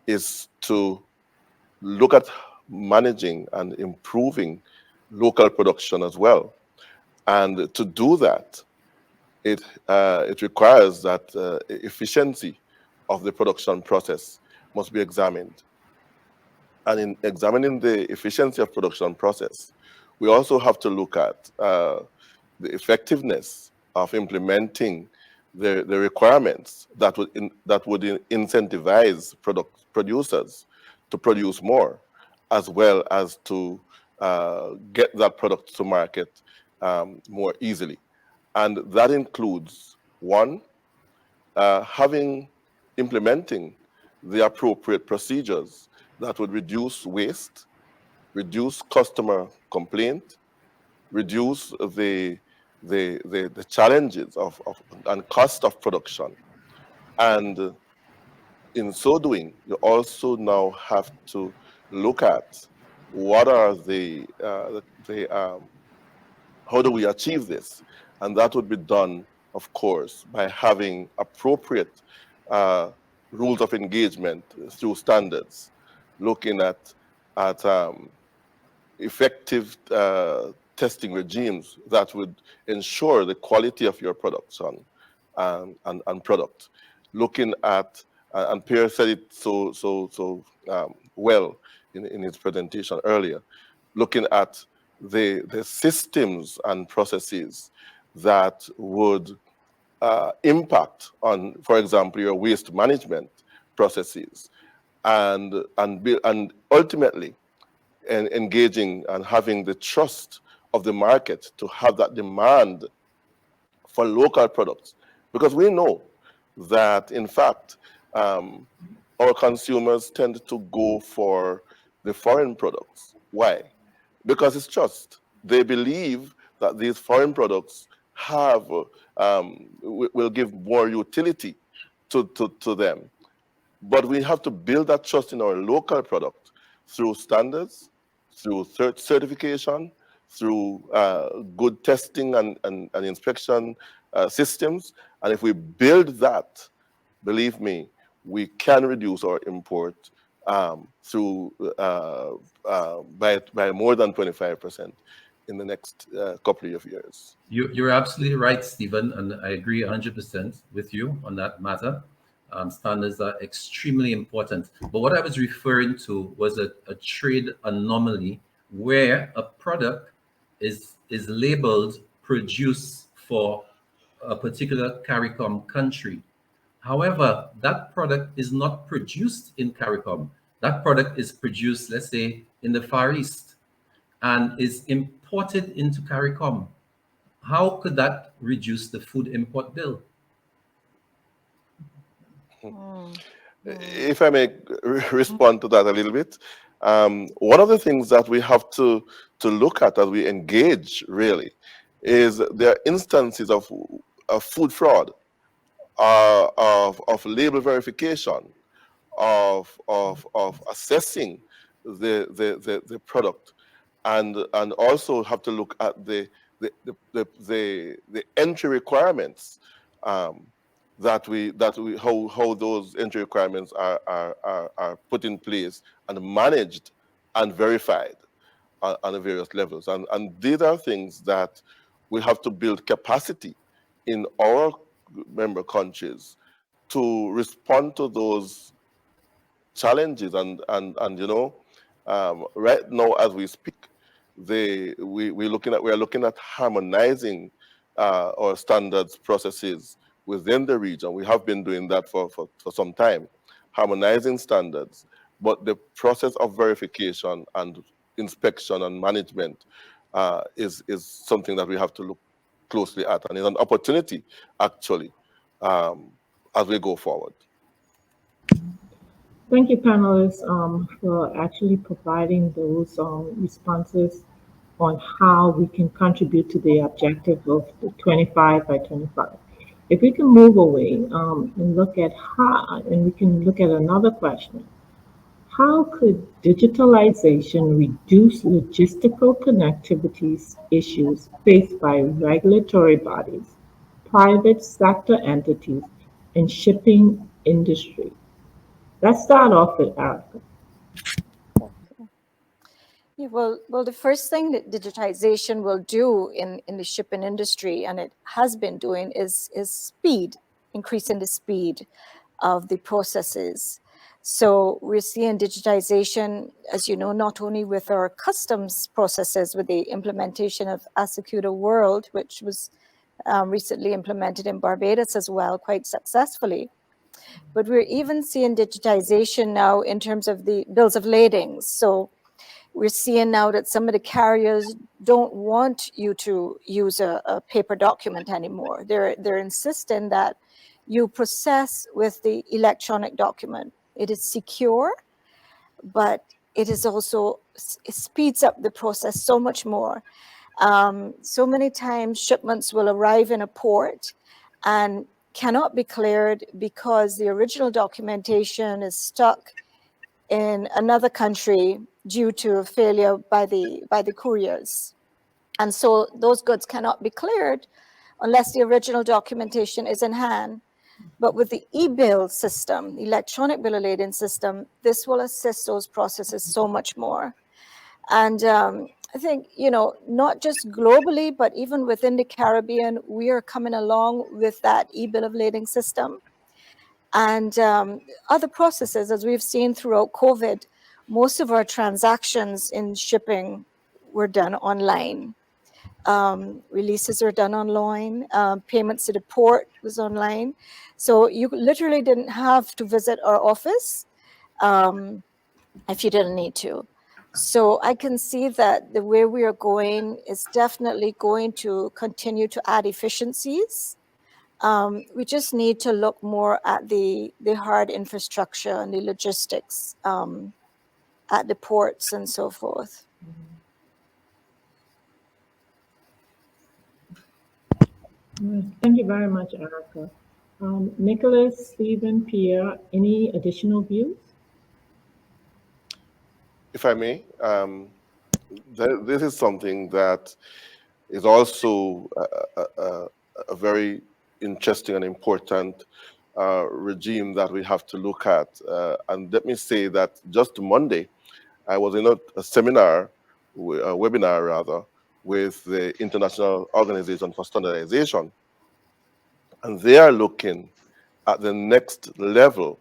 Speaker 6: is to look at managing and improving local production as well. And to do that, it requires that efficiency of the production process must be examined. And in examining the efficiency of production process, we also have to look at the effectiveness of implementing the requirements that would incentivize producers to produce more, as well as to get that product to market more easily. And that includes, one, implementing the appropriate procedures that would reduce waste, reduce customer complaint, reduce the challenges and cost of production. And in so doing, you also now have to look at what are how do we achieve this? And that would be done, of course, by having appropriate rules of engagement through standards, looking at effective testing regimes that would ensure the quality of your production and product. Looking at, and Pierre said it so well in his presentation earlier, looking at the systems and processes that would impact on, for example, your waste management processes, and ultimately engaging and having the trust of the market to have that demand for local products. Because we know that, in fact, our consumers tend to go for the foreign products. Why? Because it's trust. They believe that these foreign products will give more utility to them. But we have to build that trust in our local product through standards, through certification, through good testing and inspection systems. And if we build that, believe me, we can reduce our import through by more than 25% in the next couple of years.
Speaker 4: You're absolutely right, Stephen, and I agree 100% with you on that matter. Standards are extremely important. But what I was referring to was a trade anomaly where a product is labeled produce for a particular CARICOM country. However, that product is not produced in CARICOM. That product is produced, let's say, in the Far East and is imported into CARICOM. How could that reduce the food import bill?
Speaker 6: If I may respond to that a little bit, one of the things that we have to look at as we engage really is there are instances of food fraud, of label verification, of assessing the product, and also have to look at the entry requirements, how those entry requirements are put in place and managed and verified on the various levels. And these are things that we have to build capacity in our member countries to respond to those challenges. And you know, right now as we speak, we are looking at harmonizing our standards processes within the region. We have been doing that for some time, harmonizing standards, but the process of verification and inspection and management is something that we have to look closely at, and is an opportunity actually as we go forward.
Speaker 1: Thank you, panelists, for actually providing those responses on how we can contribute to the objective of the 25 by 25. If we can move away and look at how, and we can look at another question. How could digitalization reduce logistical connectivities issues faced by regulatory bodies, private sector entities, and shipping industry? Let's start off with Erica.
Speaker 5: Yeah, well, the first thing that digitization will do in the shipping industry, and it has been doing, is speed, increasing the speed of the processes. So we're seeing digitization, as you know, not only with our customs processes, with the implementation of Asecuda World, which was recently implemented in Barbados as well, quite successfully. But we're even seeing digitization now in terms of the bills of ladings. So we're seeing now that some of the carriers don't want you to use a paper document anymore. They're insisting that you process with the electronic document. It is secure, but it is also, it speeds up the process so much more. So many times shipments will arrive in a port and cannot be cleared because the original documentation is stuck in another country due to failure by the couriers. And so those goods cannot be cleared unless the original documentation is in hand. But with the e-bill system, electronic bill of lading system, this will assist those processes so much more. And I think, you know, not just globally, but even within the Caribbean, we are coming along with that e-bill of lading system. And other processes, as we've seen throughout COVID, most of our transactions in shipping were done online. Releases are done online. Payments to the port was online. So you literally didn't have to visit our office if you didn't need to. So I can see that the way we are going is definitely going to continue to add efficiencies. We just need to look more at the hard infrastructure and the logistics at the ports and so forth.
Speaker 1: Thank you very much, Erica. Nicholas, Stephen, Pierre, any additional views?
Speaker 6: If I may, this is something that is also a very interesting and important regime that we have to look at. And let me say that just Monday, I was in a seminar, a webinar rather, with the International Organization for Standardization. And they are looking at the next level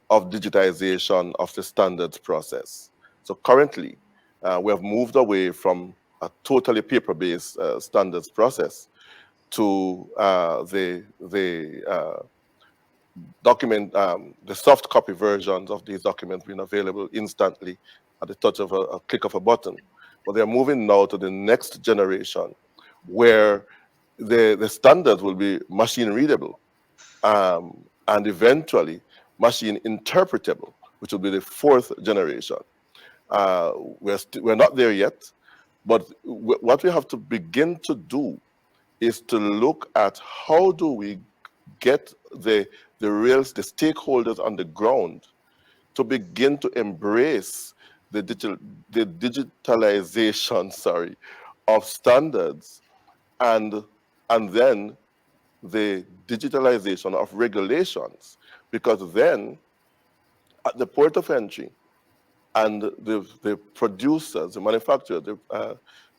Speaker 6: of digitization of the standards process. So currently, we have moved away from a totally paper-based standards process to the document, the soft copy versions of these documents being available instantly at the touch of a click of a button. But they're moving now to the next generation where the standards will be machine readable and eventually machine interpretable, which will be the fourth generation. We're not there yet, but what we have to begin to do is to look at how do we get the stakeholders on the ground to begin to embrace the digitalization, of standards, and then the digitalization of regulations, because then at the port of entry, and the producers, the manufacturers,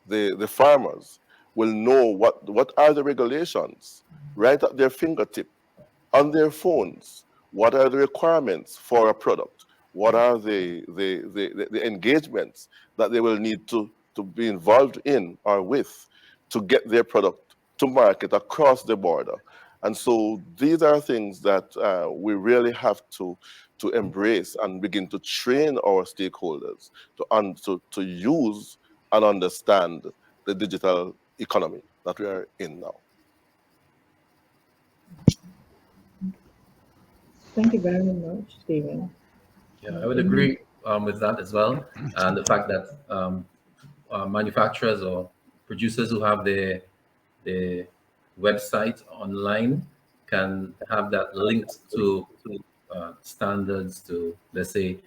Speaker 6: the farmers will know what are the regulations right at their fingertip, on their phones. What are the requirements for a product? What are the engagements that they will need to be involved in or with to get their product to market across the border? And so these are things that we really have to embrace and begin to train our stakeholders to use and understand the digital economy that we are in now.
Speaker 1: Thank you very much, Stephen.
Speaker 4: Yeah, I would agree with that as well. And the fact that manufacturers or producers who have their website online can have that linked to standards, to, let's say,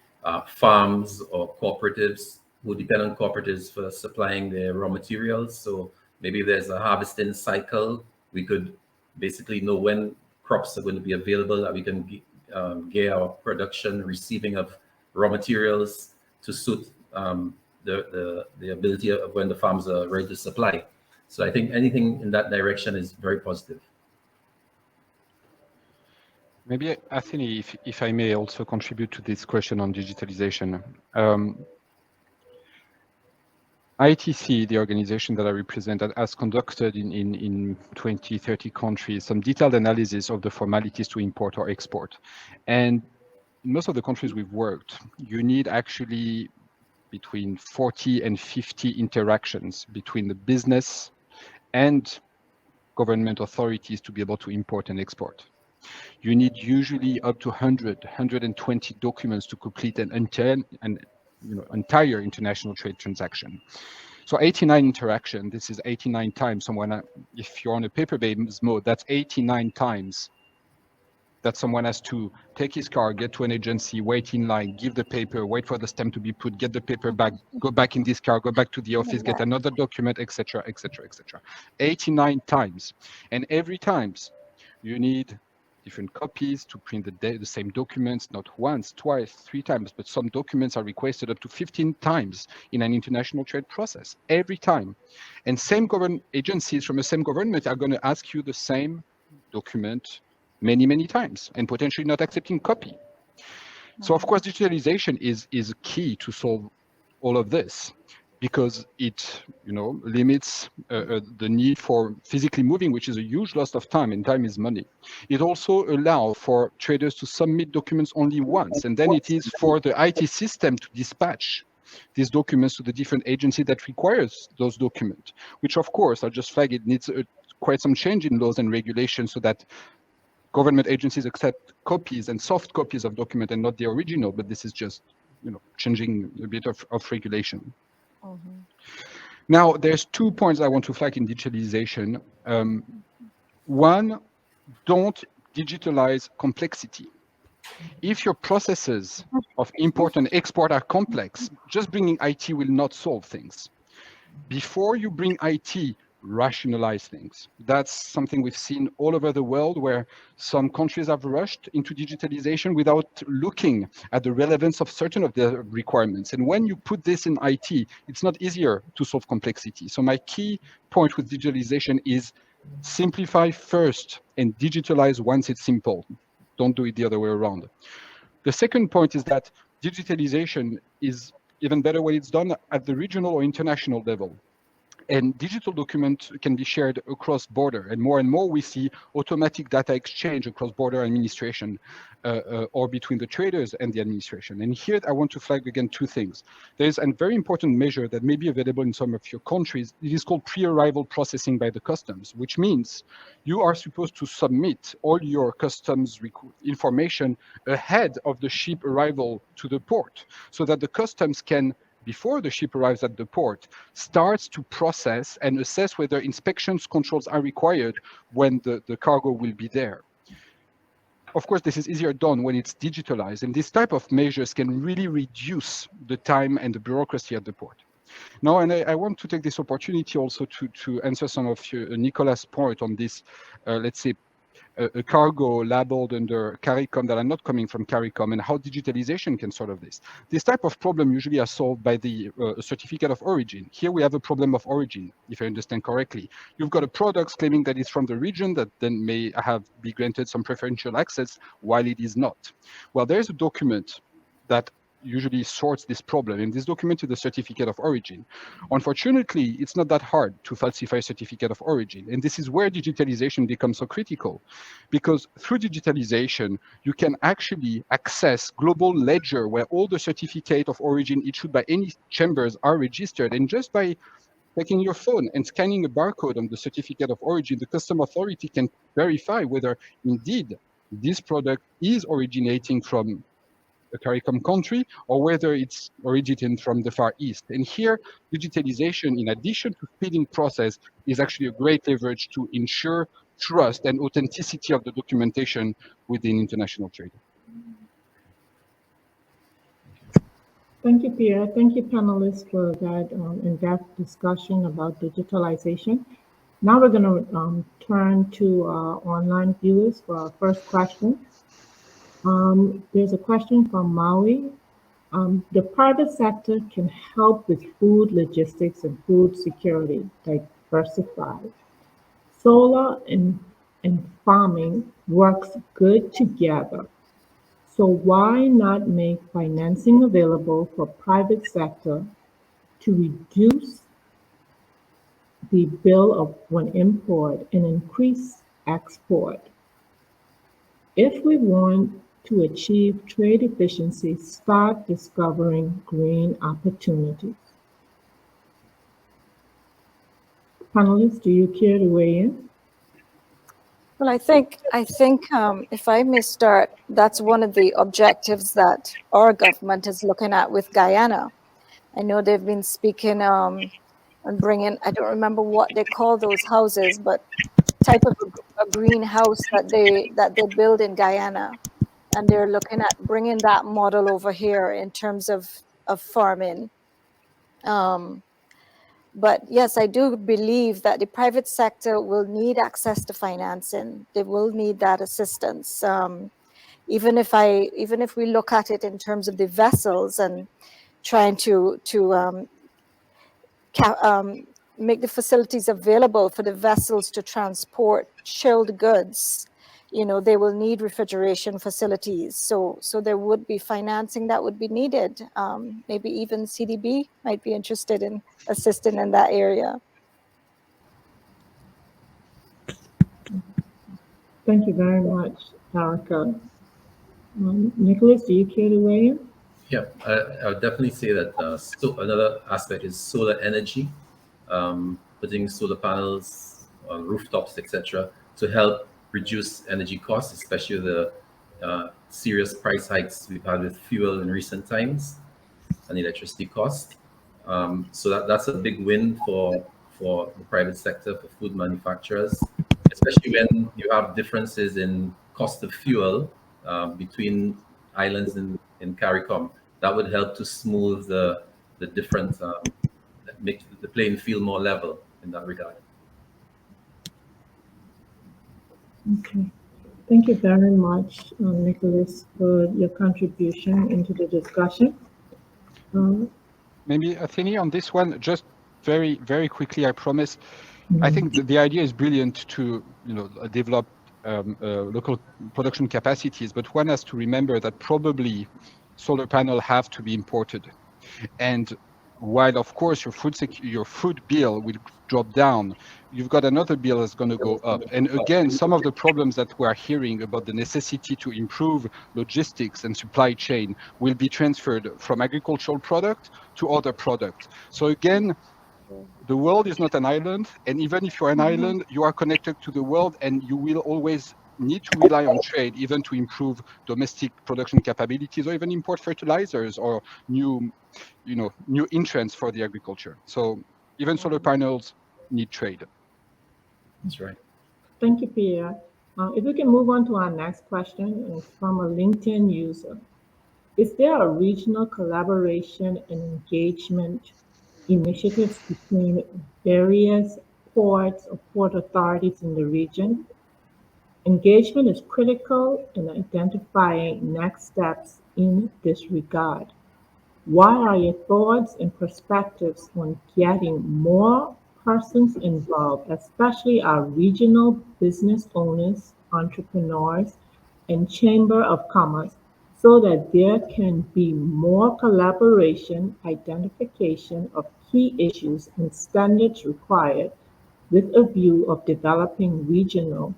Speaker 4: farms or cooperatives who depend on cooperatives for supplying their raw materials. So maybe if there's a harvesting cycle, we could basically know when crops are going to be available, that we can gear our production, receiving of raw materials to suit the ability of when the farms are ready to supply. So I think anything in that direction is very positive.
Speaker 3: Maybe, Anthony, if I may also contribute to this question on digitalization. ITC, the organization that I represent, has conducted in 20, 30 countries some detailed analysis of the formalities to import or export. And in most of the countries we've worked, you need actually between 40 and 50 interactions between the business and government authorities to be able to import and export. You need usually up to 120 documents to complete an entire international trade transaction. So 89 interaction, this is 89 times someone, if you're on a paper-based mode, that's 89 times that someone has to take his car, get to an agency, wait in line, give the paper, wait for the stamp to be put, get the paper back, go back in this car, go back to the office, get another document, etc., etc., etc. 89 times. And every time you need different copies to print the same documents, not once, twice, 3 times, but some documents are requested up to 15 times in an international trade process, every time. And same government agencies from the same government are going to ask you the same document many, many times, and potentially not accepting copy. So of course, digitalization is key to solve all of this, because it limits the need for physically moving, which is a huge loss of time, and time is money. It also allows for traders to submit documents only once, and then it is for the IT system to dispatch these documents to the different agency that requires those documents, which of course, I'll just flag it, needs quite some change in laws and regulations so that government agencies accept copies and soft copies of document and not the original, but this is just changing a bit of regulation. Mm-hmm. Now, there's 2 points I want to flag in digitalization. One, don't digitalize complexity. If your processes of import and export are complex, just bringing IT will not solve things. Before you bring IT, rationalize things. That's something we've seen all over the world, where some countries have rushed into digitalization without looking at the relevance of certain of the requirements. And when you put this in IT, it's not easier to solve complexity. So my key point with digitalization is simplify first and digitalize once it's simple. Don't do it the other way around. The second point is that digitalization is even better when it's done at the regional or international level. And digital document can be shared across border, and more we see automatic data exchange across border administration or between the traders and the administration. And here I want to flag again two things. There's a very important measure that may be available in some of your countries. It is called pre-arrival processing by the customs, which means you are supposed to submit all your customs information ahead of the ship arrival to the port, so that the customs can, before the ship arrives at the port, starts to process and assess whether inspections controls are required when the cargo will be there. Of course, this is easier done when it's digitalized, and this type of measures can really reduce the time and the bureaucracy at the port. Now, and I want to take this opportunity also to answer some of Nicolas' point on this, let's say, a cargo labeled under CARICOM that are not coming from CARICOM, and how digitalization can solve this. This type of problem usually are solved by the certificate of origin. Here we have a problem of origin, if I understand correctly. You've got a product claiming that it's from the region that then may be granted some preferential access while it is not. Well, there's a document that usually sorts this problem, and this document is the certificate of origin. Unfortunately, it's not that hard to falsify certificate of origin, and this is where digitalization becomes so critical, because through digitalization, you can actually access global ledger where all the certificate of origin issued by any chambers are registered, and just by taking your phone and scanning a barcode on the certificate of origin, the customs authority can verify whether indeed this product is originating from a CARICOM country, or whether it's originating from the Far East. And here, digitalization, in addition to speeding process, is actually a great leverage to ensure trust and authenticity of the documentation within international trade.
Speaker 1: Thank you, Pierre. Thank you, panelists, for that in-depth discussion about digitalization. Now we're going to turn to our online viewers for our first question. There's a question from Maui. The private sector can help with food logistics and food security, diversify. Solar and farming works good together. So why not make financing available for private sector to reduce the bill of one import and increase export? If we want to achieve trade efficiency, start discovering green opportunities. Panelists, do you care to weigh in?
Speaker 5: Well, I think if I may start, that's one of the objectives that our government is looking at with Guyana. I know they've been speaking and bringing, I don't remember what they call those houses, but type of a greenhouse that they build in Guyana. And they're looking at bringing that model over here in terms of farming. But yes, I do believe that the private sector will need access to financing. They will need that assistance. Even if we look at it in terms of the vessels and trying to make the facilities available for the vessels to transport chilled goods, you know, they will need refrigeration facilities. So there would be financing that would be needed. Maybe even CDB might be interested in assisting in that area.
Speaker 1: Thank you very much, Erica. Nicholas, do you care to weigh in?
Speaker 4: Yeah, I would definitely say that another aspect is solar energy, putting solar panels on rooftops, etc., to help reduce energy costs, especially the serious price hikes we've had with fuel in recent times and electricity costs. So that's a big win for the private sector, for food manufacturers, especially when you have differences in cost of fuel between islands in CARICOM. That would help to smooth the different make the playing field more level in that regard.
Speaker 1: Okay. Thank you very much, Nicholas, for your contribution into the discussion.
Speaker 3: Maybe Athene on this one, just very, very quickly, I promise. I think the idea is brilliant to develop local production capacities, but one has to remember that probably solar panels have to be imported. And while of course your food bill will drop down, you've got another bill that's going to go up. And again, some of the problems that we are hearing about the necessity to improve logistics and supply chain will be transferred from agricultural product to other products. So again, the world is not an island, and even if you're an island, you are connected to the world, and you will always need to rely on trade, even to improve domestic production capabilities, or even import fertilizers or new entrants for the agriculture. So even solar panels need trade.
Speaker 4: That's right.
Speaker 1: Thank you, Pierre. If we can move on to our next question, and it's from a LinkedIn user. Is there a regional collaboration and engagement initiatives between various ports or port authorities in the region? Engagement is critical in identifying next steps in this regard. What are your thoughts and perspectives on getting more persons involved, especially our regional business owners, entrepreneurs, and Chamber of Commerce, so that there can be more collaboration, identification of key issues and standards required with a view of developing regional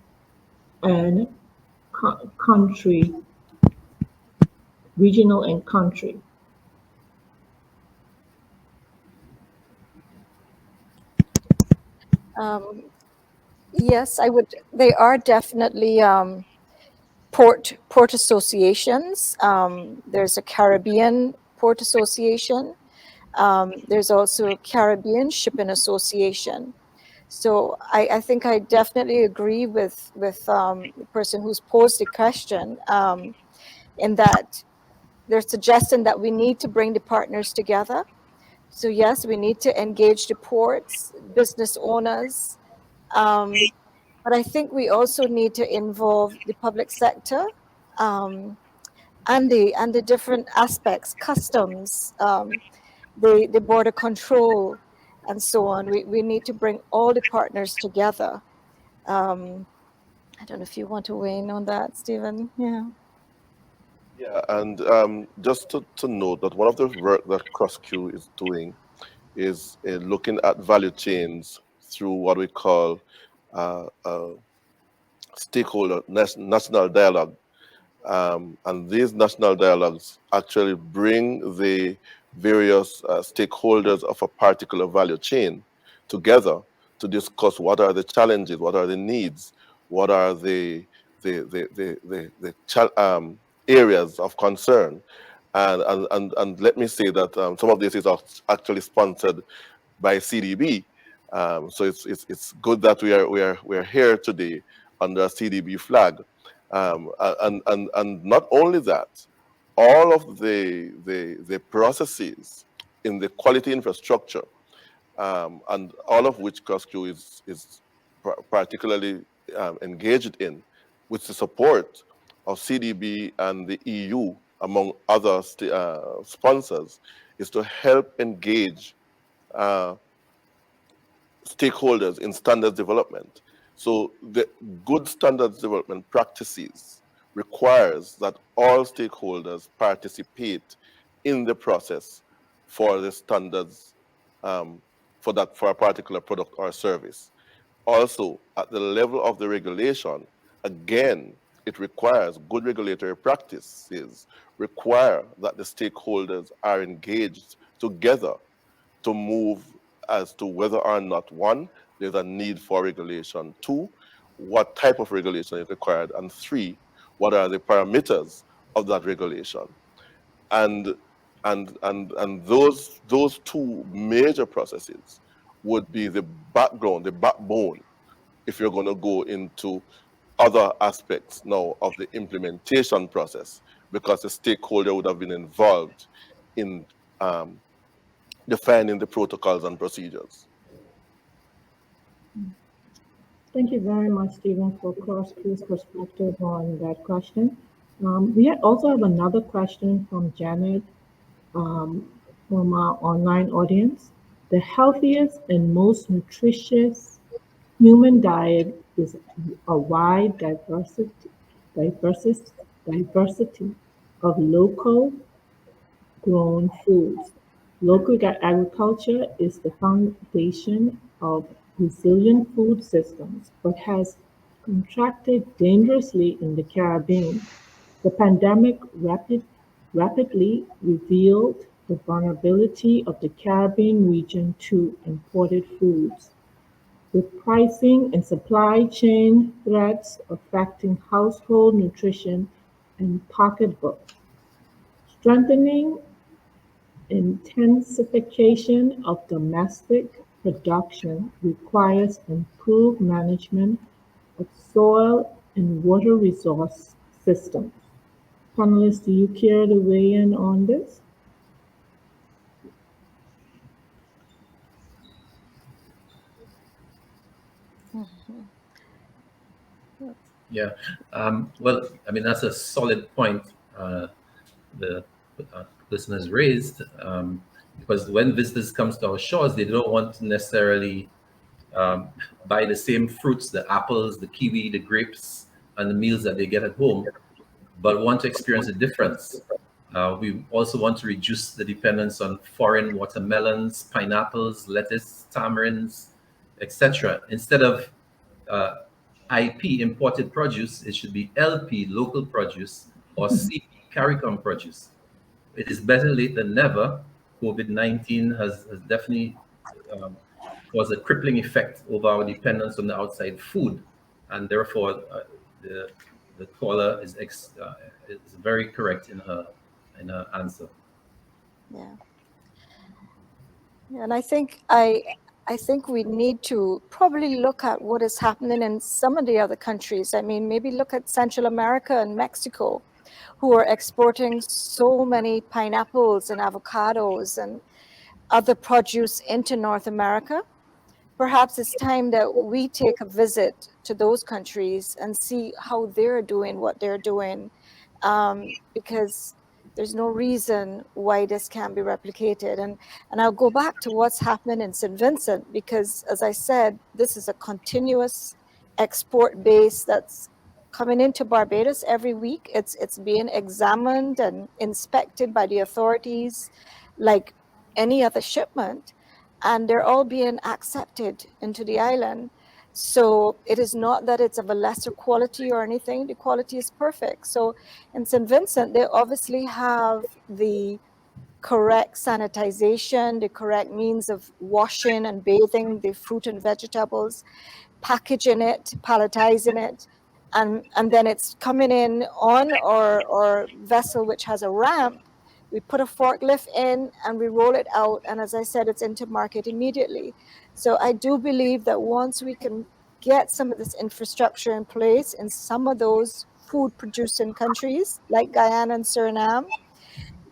Speaker 1: and country, regional and country?
Speaker 5: Yes, I would. They are definitely port associations. There's a Caribbean Port Association. There's also a Caribbean Shipping Association. So I think I definitely agree with the person who's posed the question, in that they're suggesting that we need to bring the partners together. So yes, we need to engage the ports, business owners, but I think we also need to involve the public sector, and the different aspects, customs, the border control, and so on. We need to bring all the partners together. I don't know if you want to weigh in on that, Stephen. Yeah.
Speaker 6: Yeah, and just to note that one of the work that CrossQ is doing is looking at value chains through what we call stakeholder national dialogue. And these national dialogues actually bring the various stakeholders of a particular value chain together to discuss what are the challenges, what are the needs, what are the areas of concern. And let me say that some of this is actually sponsored by CDB. So it's good that we are here today under a CDB flag. And not only that, all of the processes in the quality infrastructure, and all of which CrossQ is particularly engaged in, with the support of CDB and the EU, among other sponsors, is to help engage stakeholders in standards development. So the good standards development practices requires that all stakeholders participate in the process for the standards, for a particular product or service. Also, at the level of the regulation, again, it requires good regulatory practices, require that the stakeholders are engaged together to move as to whether or not, one, there's a need for regulation, two, what type of regulation is required, and three, what are the parameters of that regulation. And those two major processes would be the background, the backbone, if you're going to go into other aspects now of the implementation process, because the stakeholder would have been involved in defining the protocols and procedures.
Speaker 1: Thank you very much, Stephen, for cross-piece perspective on that question. We also have another question from Janet from our online audience. The healthiest and most nutritious human diet is a wide diversity of local grown foods. Local agriculture is the foundation of resilient food systems, but has contracted dangerously in the Caribbean. The pandemic rapidly revealed the vulnerability of the Caribbean region to imported foods, with pricing and supply chain threats affecting household nutrition and pocketbooks. Strengthening intensification of domestic production requires improved management of soil and water resource systems. Panelists, do you care to weigh in on this?
Speaker 4: Yeah, well, I mean, that's a solid point the listeners raised, because when visitors come to our shores, they don't want to necessarily buy the same fruits, the apples, the kiwi, the grapes, and the meals that they get at home, but want to experience the difference. We also want to reduce the dependence on foreign watermelons, pineapples, lettuce, tamarinds, etc. Instead of IP, imported produce, it should be LP, local produce, or CP, CARICOM produce. It is better late than never. COVID-19 has definitely caused a crippling effect over our dependence on the outside food, and therefore the caller is very correct in her answer.
Speaker 5: Yeah. And I think we need to probably look at what is happening in some of the other countries. I mean, maybe look at Central America and Mexico, who are exporting so many pineapples and avocados and other produce into North America. Perhaps it's time that we take a visit to those countries and see how they're doing what they're doing, because there's no reason why this can't be replicated. And I'll go back to what's happening in St. Vincent, because as I said, this is a continuous export base that's coming into Barbados every week. It's being examined and inspected by the authorities like any other shipment, and they're all being accepted into the island. So it is not that it's of a lesser quality or anything. The quality is perfect. So in St. Vincent, they obviously have the correct sanitization, the correct means of washing and bathing the fruit and vegetables, packaging it, palletizing it, and then it's coming in on our vessel, which has a ramp. We put a forklift in and we roll it out. And as I said, it's into market immediately. So I do believe that once we can get some of this infrastructure in place in some of those food producing countries like Guyana and Suriname,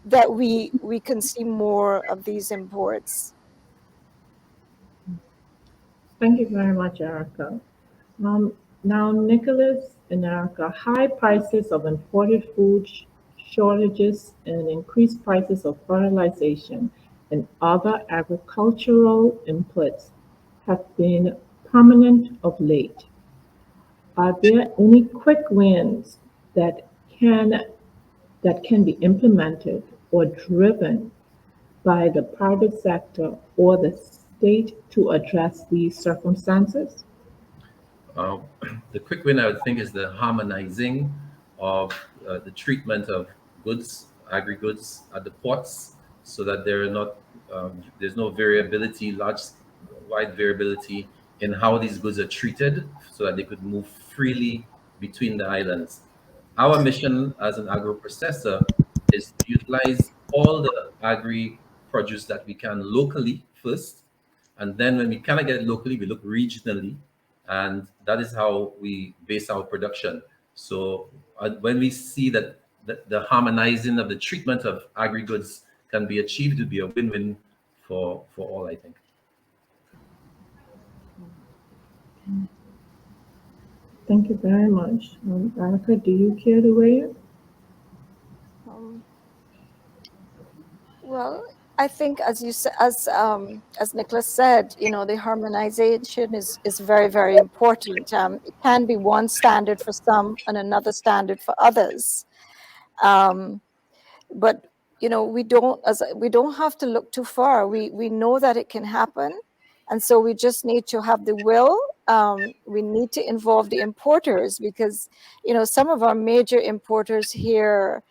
Speaker 5: that we can see more of these imports.
Speaker 1: Thank you very much, Erica. Now, Nicholas and Erica, high prices of imported food, shortages, and increased prices of fertilization and other agricultural inputs have been prominent of late. Are there any quick wins that can be implemented or driven by the private sector or the state to address these circumstances?
Speaker 4: The quick win, I would think, is the harmonizing of the treatment of goods, agri-goods at the ports, so that there's no variability, wide variability in how these goods are treated, so that they could move freely between the islands. Our mission as an agro-processor is to utilize all the agri-produce that we can locally first, and then when we cannot get it locally, we look regionally, and that is how we base our production. So when we see that the harmonizing of the treatment of agri-goods can be achieved, it would be a win-win for all, I think.
Speaker 1: Thank you very much. Erica, do you care to weigh in?
Speaker 5: Well, I think as Nicholas said, you know, the harmonization is very, very important. It can be one standard for some and another standard for others. But you know, we don't have to look too far. We know that it can happen, and so we just need to have the will. We need to involve the importers, because you know, some of our major importers here,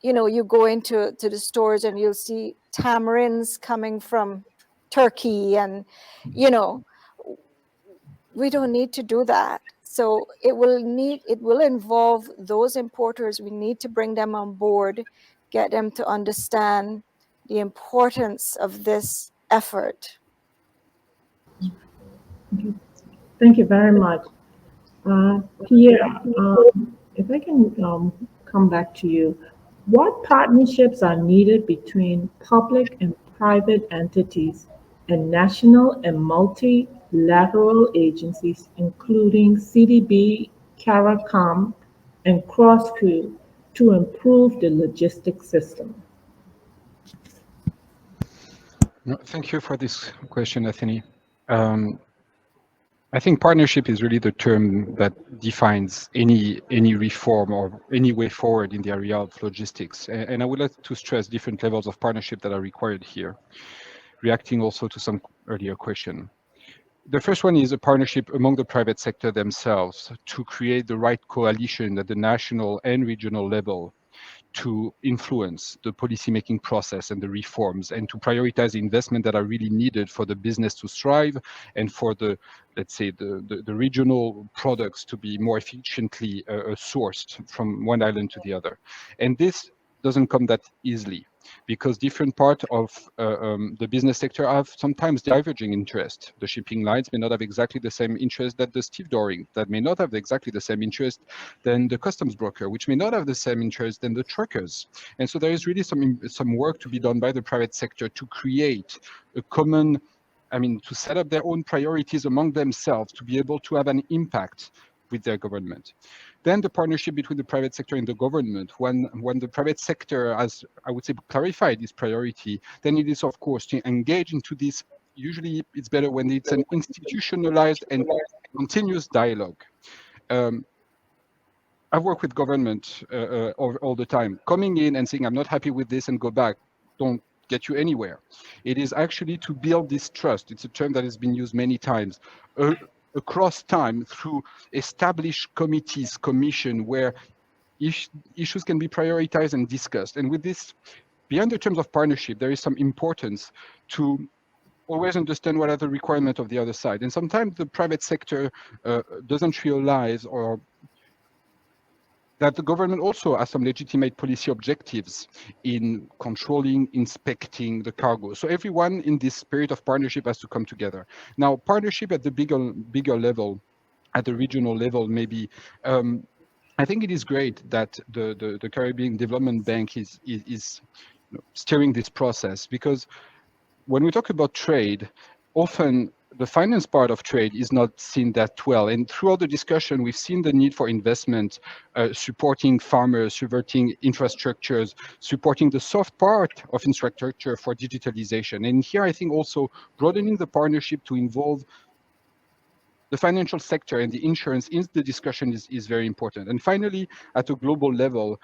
Speaker 5: you know, you go into the stores and you'll see tamarinds coming from Turkey, and you know, we don't need to do that. So it will involve those importers. We need to bring them on board, get them to understand the importance of this effort.
Speaker 1: Thank you very much. Pierre, if I can come back to you, what partnerships are needed between public and private entities and national and multilateral agencies, including CDB, CARICOM, and CrossCrew, to improve the logistics system?
Speaker 3: No, thank you for this question, Anthony. I think partnership is really the term that defines any reform or any way forward in the area of logistics. And I would like to stress different levels of partnership that are required here, reacting also to some earlier question. The first one is a partnership among the private sector themselves to create the right coalition at the national and regional level to influence the policymaking process and the reforms, and to prioritize the investment that are really needed for the business to thrive and for the, let's say, the regional products to be more efficiently sourced from one island to the other. And this doesn't come that easily, because different parts of the business sector have sometimes diverging interest. The shipping lines may not have exactly the same interest that the stevedoring, that may not have exactly the same interest than the customs broker, which may not have the same interest than the truckers. And so there is really some work to be done by the private sector to create a common, to set up their own priorities among themselves to be able to have an impact with their government. Then the partnership between the private sector and the government, when the private sector has, I would say, clarified its priority, then it is, of course, to engage into this. Usually it's better when it's an institutionalized and continuous dialogue. I've worked with government all the time. Coming in and saying, I'm not happy with this and go back, don't get you anywhere. It is actually to build this trust. It's a term that has been used many times. Across time, through established committees, commission, where issues can be prioritized and discussed. And with this, beyond the terms of partnership, there is some importance to always understand what are the requirements of the other side. And sometimes the private sector doesn't realize or that the government also has some legitimate policy objectives in controlling, inspecting the cargo. So everyone in this spirit of partnership has to come together. Now, partnership at the bigger level, at the regional level, maybe. I think it is great that the Caribbean Development Bank is steering this process, because when we talk about trade, often the finance part of trade is not seen that well. And throughout the discussion, we've seen the need for investment, supporting farmers, supporting infrastructures, supporting the soft part of infrastructure for digitalization. And here, I think also broadening the partnership to involve the financial sector and the insurance in the discussion is very important. And finally, at a global level,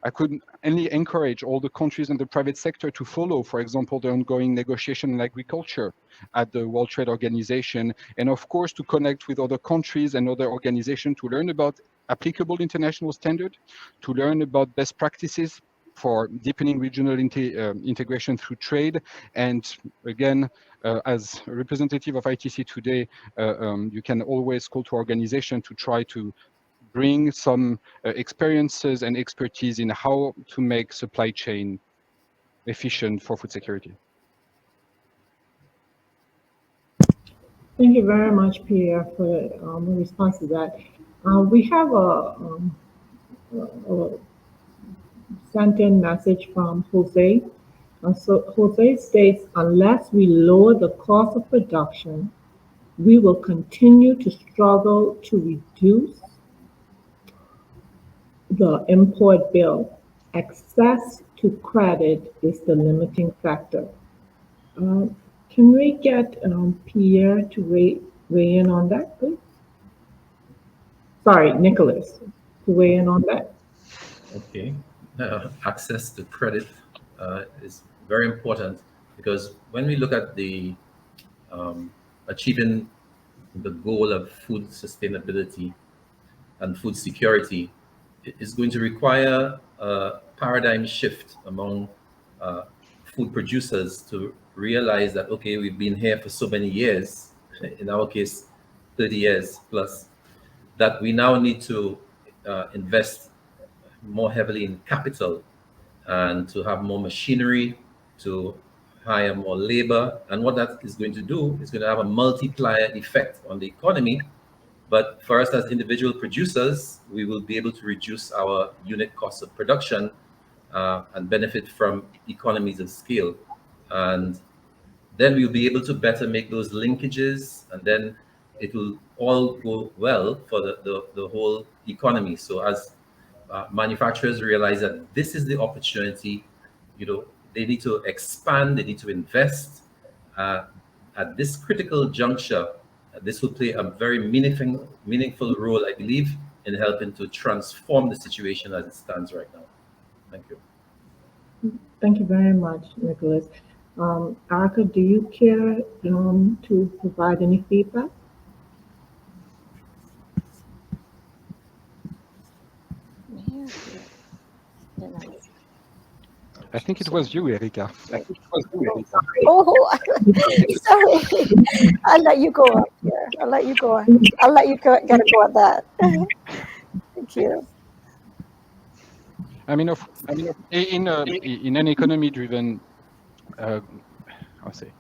Speaker 3: I could only encourage all the countries and the private sector to follow, for example, the ongoing negotiation in agriculture at the World Trade Organization, and of course to connect with other countries and other organizations to learn about applicable international standards, to learn about best practices for deepening regional integration through trade. And again, as a representative of ITC today, you can always call to organization to try to bring some experiences and expertise in how to make supply chain efficient for food security.
Speaker 1: Thank you very much, Pierre, for the response to that. We have a sent in message from Jose. So Jose states, unless we lower the cost of production, we will continue to struggle to reduce the import bill. Access to credit is the limiting factor. Um, can we get Pierre to weigh in on that, please? Sorry, Nicholas, to weigh in on that.
Speaker 4: Okay. Access to credit is very important because when we look at the achieving the goal of food sustainability and food security, it is going to require a paradigm shift among uh, food producers to realize that, okay, we've been here for so many years, in our case, 30 years plus, that we now need to invest more heavily in capital and to have more machinery, to hire more labor. And what that is going to do is going to have a multiplier effect on the economy. But for us as individual producers, we will be able to reduce our unit cost of production and benefit from economies of scale. And then we'll be able to better make those linkages, and then it will all go well for the whole economy. So as manufacturers realize that this is the opportunity, they need to expand, they need to invest uh, at this critical juncture. This will play a very meaningful role, I believe, in helping to transform the situation as it stands right now. Thank you.
Speaker 1: Thank you very much, Nicholas. Erica, do you care to provide any feedback?
Speaker 3: I think it was you, Erika.
Speaker 5: Oh, sorry. I'll let you go up here. I'll let you go on. I'll let you get a go at that. Thank you.
Speaker 3: I mean, in an economy-driven, I'll say,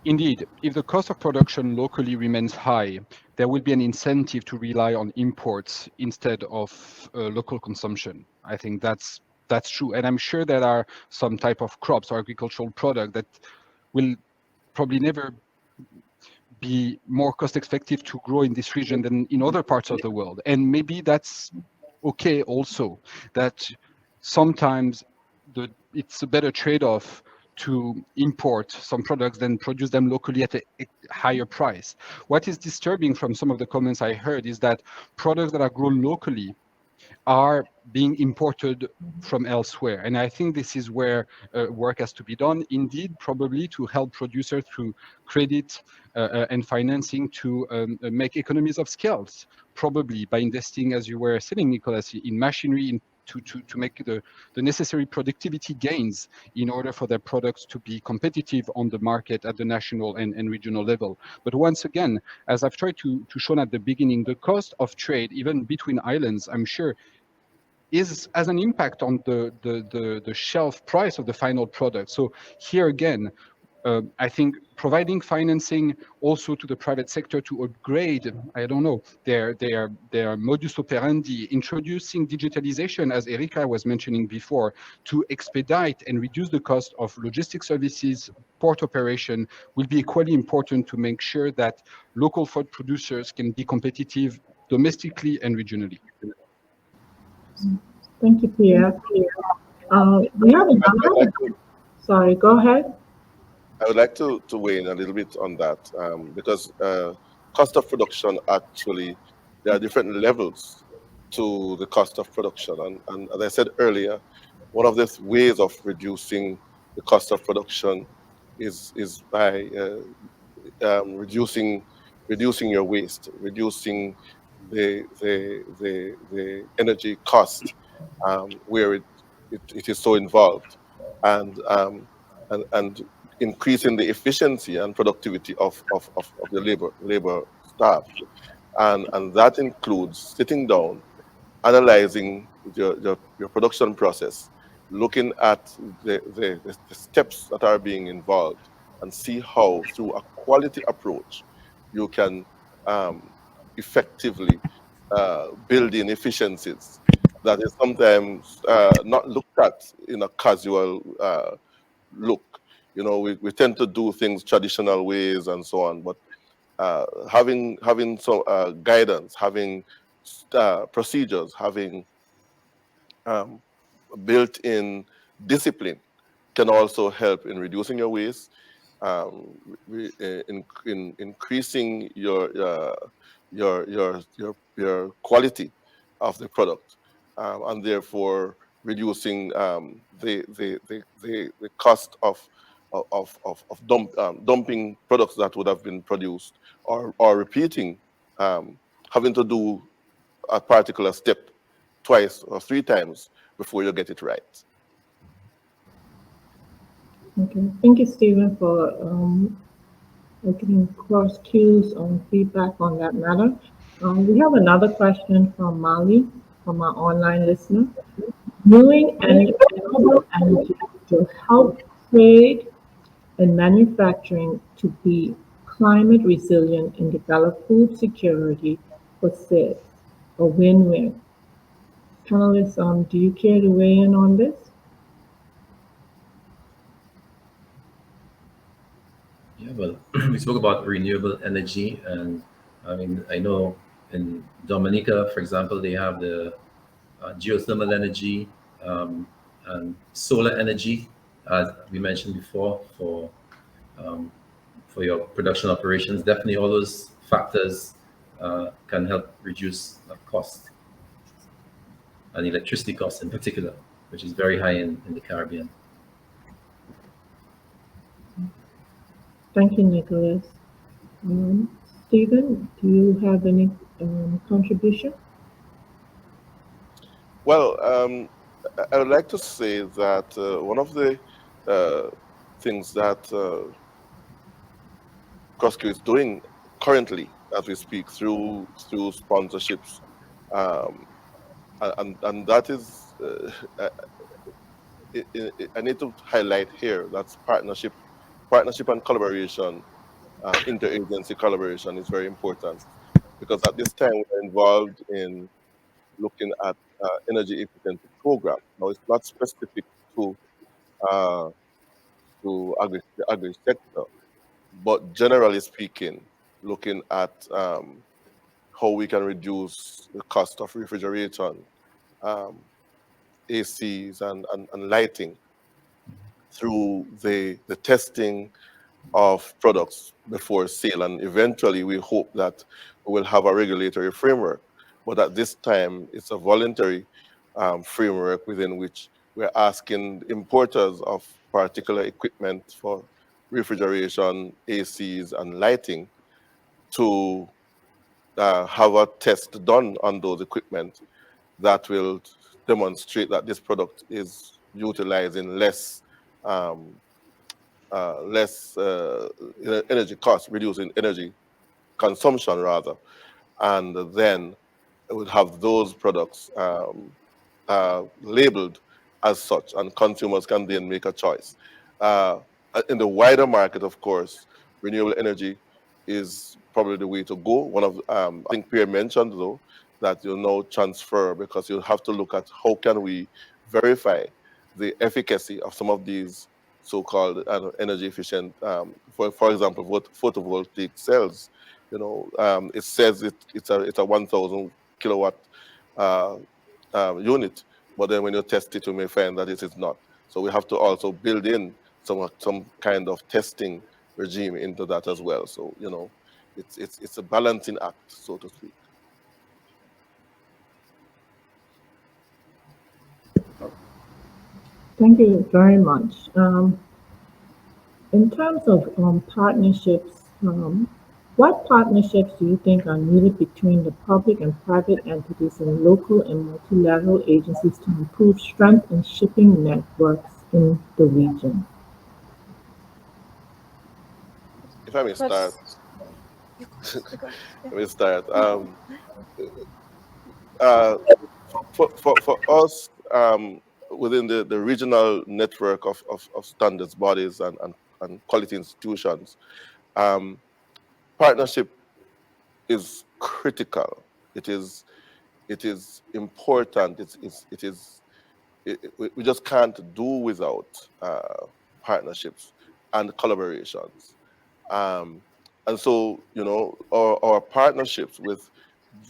Speaker 3: indeed, if the cost of production locally remains high, there will be an incentive to rely on imports instead of local consumption. I think that's true, and I'm sure there are some type of crops or agricultural product that will probably never be more cost effective to grow in this region than in other parts of the world. And maybe that's okay also, that sometimes it's a better trade-off to import some products than produce them locally at a higher price. What is disturbing from some of the comments I heard is that products that are grown locally are being imported from elsewhere. And I think this is where work has to be done, indeed, probably to help producers through credit and financing to make economies of scales, probably by investing, as you were saying, Nicholas, in machinery, to make the necessary productivity gains in order for their products to be competitive on the market at the national and regional level. But once again, as I've tried to show at the beginning, the cost of trade, even between islands, I'm sure, has an impact on the shelf price of the final product. So here again, I think providing financing also to the private sector to upgrade, I don't know, their modus operandi, introducing digitalization, as Erika was mentioning before, to expedite and reduce the cost of logistic services, port operation, will be equally important to make sure that local food producers can be competitive domestically and regionally.
Speaker 1: Thank you, Pierre. We have another. Sorry, go ahead.
Speaker 6: I would like to weigh in a little bit on that because cost of production, actually, there are different levels to the cost of production. And as I said earlier, one of the ways of reducing the cost of production is by reducing your waste, reducing the energy cost where it is so involved, and increasing the efficiency and productivity of the labor staff, and that includes sitting down, analyzing your production process, looking at the steps that are being involved, and see how through a quality approach you can effectively build in efficiencies that is sometimes not looked at in a casual look. You know, we tend to do things traditional ways and so on, but having some guidance, having procedures, having built-in discipline can also help in reducing your waste, in increasing your quality of the product, and therefore reducing the cost of dumping products that would have been produced, or repeating, having to do a particular step twice or three times before you get it right.
Speaker 1: Okay, thank you, Stephen, for giving cross cues on feedback on that matter. We have another question from Mali, from our online listener. Knowing and renewable energy to help trade and manufacturing to be climate resilient and develop food security for SID, a win-win. Panelists, do you care to weigh in on this?
Speaker 4: Yeah, well, we spoke about renewable energy, and I mean, I know in Dominica, for example, they have the geothermal energy, and solar energy, as we mentioned before, for your production operations. Definitely, all those factors can help reduce cost, and electricity costs in particular, which is very high in the Caribbean.
Speaker 1: Thank you, Nicholas. Stephen, do you have any contribution?
Speaker 6: Well, I would like to say that one of the things that CrossQ is doing currently, as we speak, through sponsorships, and that is, I need to highlight here, that's partnership and collaboration. Interagency collaboration is very important, because at this time we're involved in looking at energy efficiency program. Now, it's not specific to the agri sector, but generally speaking, looking at how we can reduce the cost of refrigeration, ACs, and lighting through the testing of products before sale. And eventually, we hope that we will have a regulatory framework. But at this time, it's a voluntary framework within which we're asking importers of particular equipment for refrigeration, ACs, and lighting to have a test done on those equipment that will demonstrate that this product is utilizing less energy costs, reducing energy consumption rather, and then it would have those products labeled as such, and consumers can then make a choice. In the wider market, of course, renewable energy is probably the way to go. One of, I think Pierre mentioned though, that you'll now transfer, because you'll have to look at how can we verify the efficacy of some of these so-called energy efficient, for example, photovoltaic cells. You know, it says it's a 1,000 kilowatt unit, but then when you test it, you may find that it is not. So we have to also build in some kind of testing regime into that as well. So, you know, it's a balancing act, so to speak.
Speaker 1: Thank you very much. In terms of partnerships, what partnerships do you think are needed between the public and private entities and local and multilateral agencies to improve strength in shipping networks in the region?
Speaker 6: If I may start, let me start. For us, within the regional network of standards bodies and quality institutions, partnership is critical. It is it is important. We just can't do without partnerships and collaborations. And so, you know, our partnerships with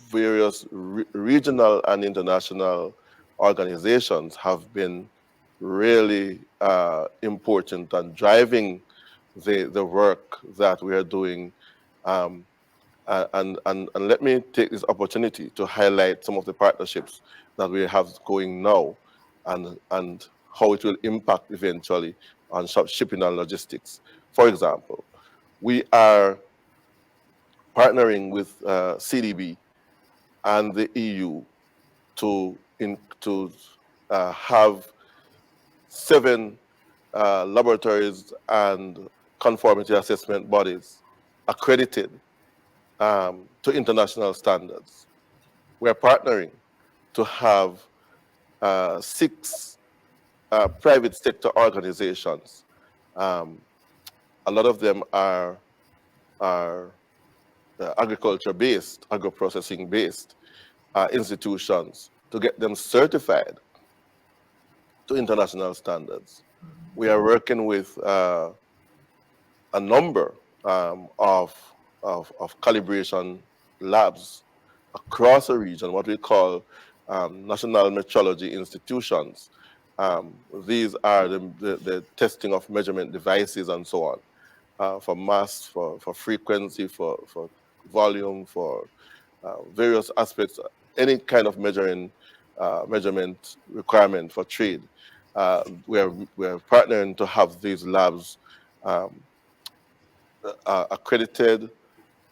Speaker 6: various regional and international organizations have been really important and driving the work that we are doing. And let me take this opportunity to highlight some of the partnerships that we have going now and how it will impact eventually on shipping and logistics. For example, we are partnering with CDB and the EU to have 7 laboratories and conformity assessment bodies accredited to international standards. We're partnering to have 6 private sector organizations. A lot of them are agriculture-based, agro-processing-based institutions to get them certified to international standards. We are working with a number of calibration labs across the region, what we call national metrology institutions. These are the testing of measurement devices and so on, for mass, for frequency, for volume, for various aspects, any kind of measurement requirement for trade. We are partnering to have these labs accredited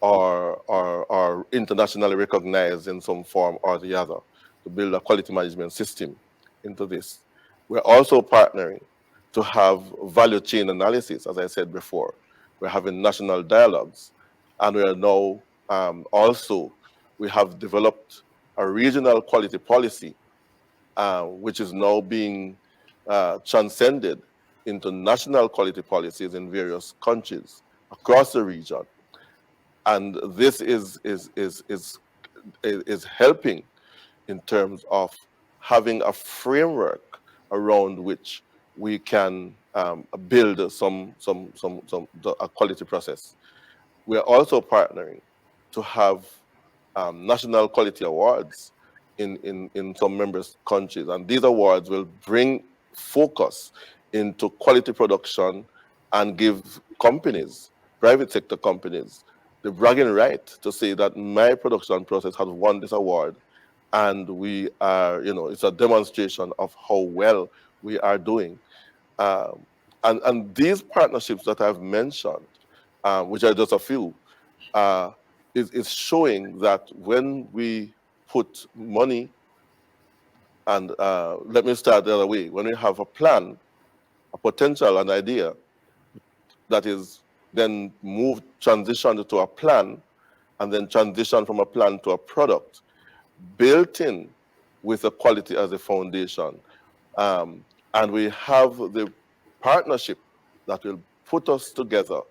Speaker 6: or internationally recognized in some form or the other to build a quality management system into this. We're also partnering to have value chain analysis, as I said before. We're having national dialogues, and we are now also, we have developed a regional quality policy, which is now being transcended into national quality policies in various countries across the region. And this is helping in terms of having a framework around which we can build a quality process. We are also partnering to have national quality awards in some member countries, and these awards will bring focus into quality production and give companies, private sector companies, the bragging right to say that my production process has won this award, and we are, you know, it's a demonstration of how well we are doing. And these partnerships that I've mentioned, which are just a few, is showing that when we put money, and let me start the other way, when we have a plan, a potential, an idea that is then transitioned to a plan, and then transition from a plan to a product, built in with a quality as a foundation. And we have the partnership that will put us together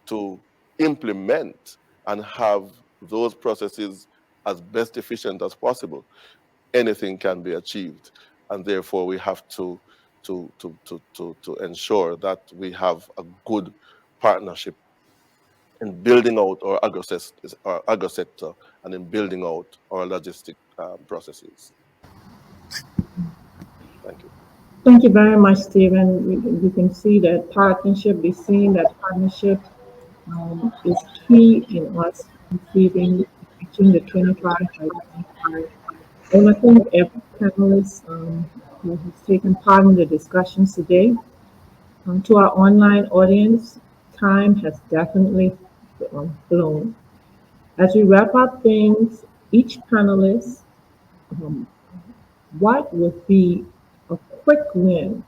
Speaker 6: to implement and have those processes as best efficient as possible. Anything can be achieved, and therefore we have to ensure that we have a good partnership in building out our agro sector and in building out our logistic processes. Thank you.
Speaker 1: Thank you very much, Stephen. We can see that partnership, we've seen that partnership is key in us reaching the 25 by 25. And I think every panelist who has taken part in the discussions today, to our online audience, time has definitely flown. As we wrap up things, each panelist, what would be a quick win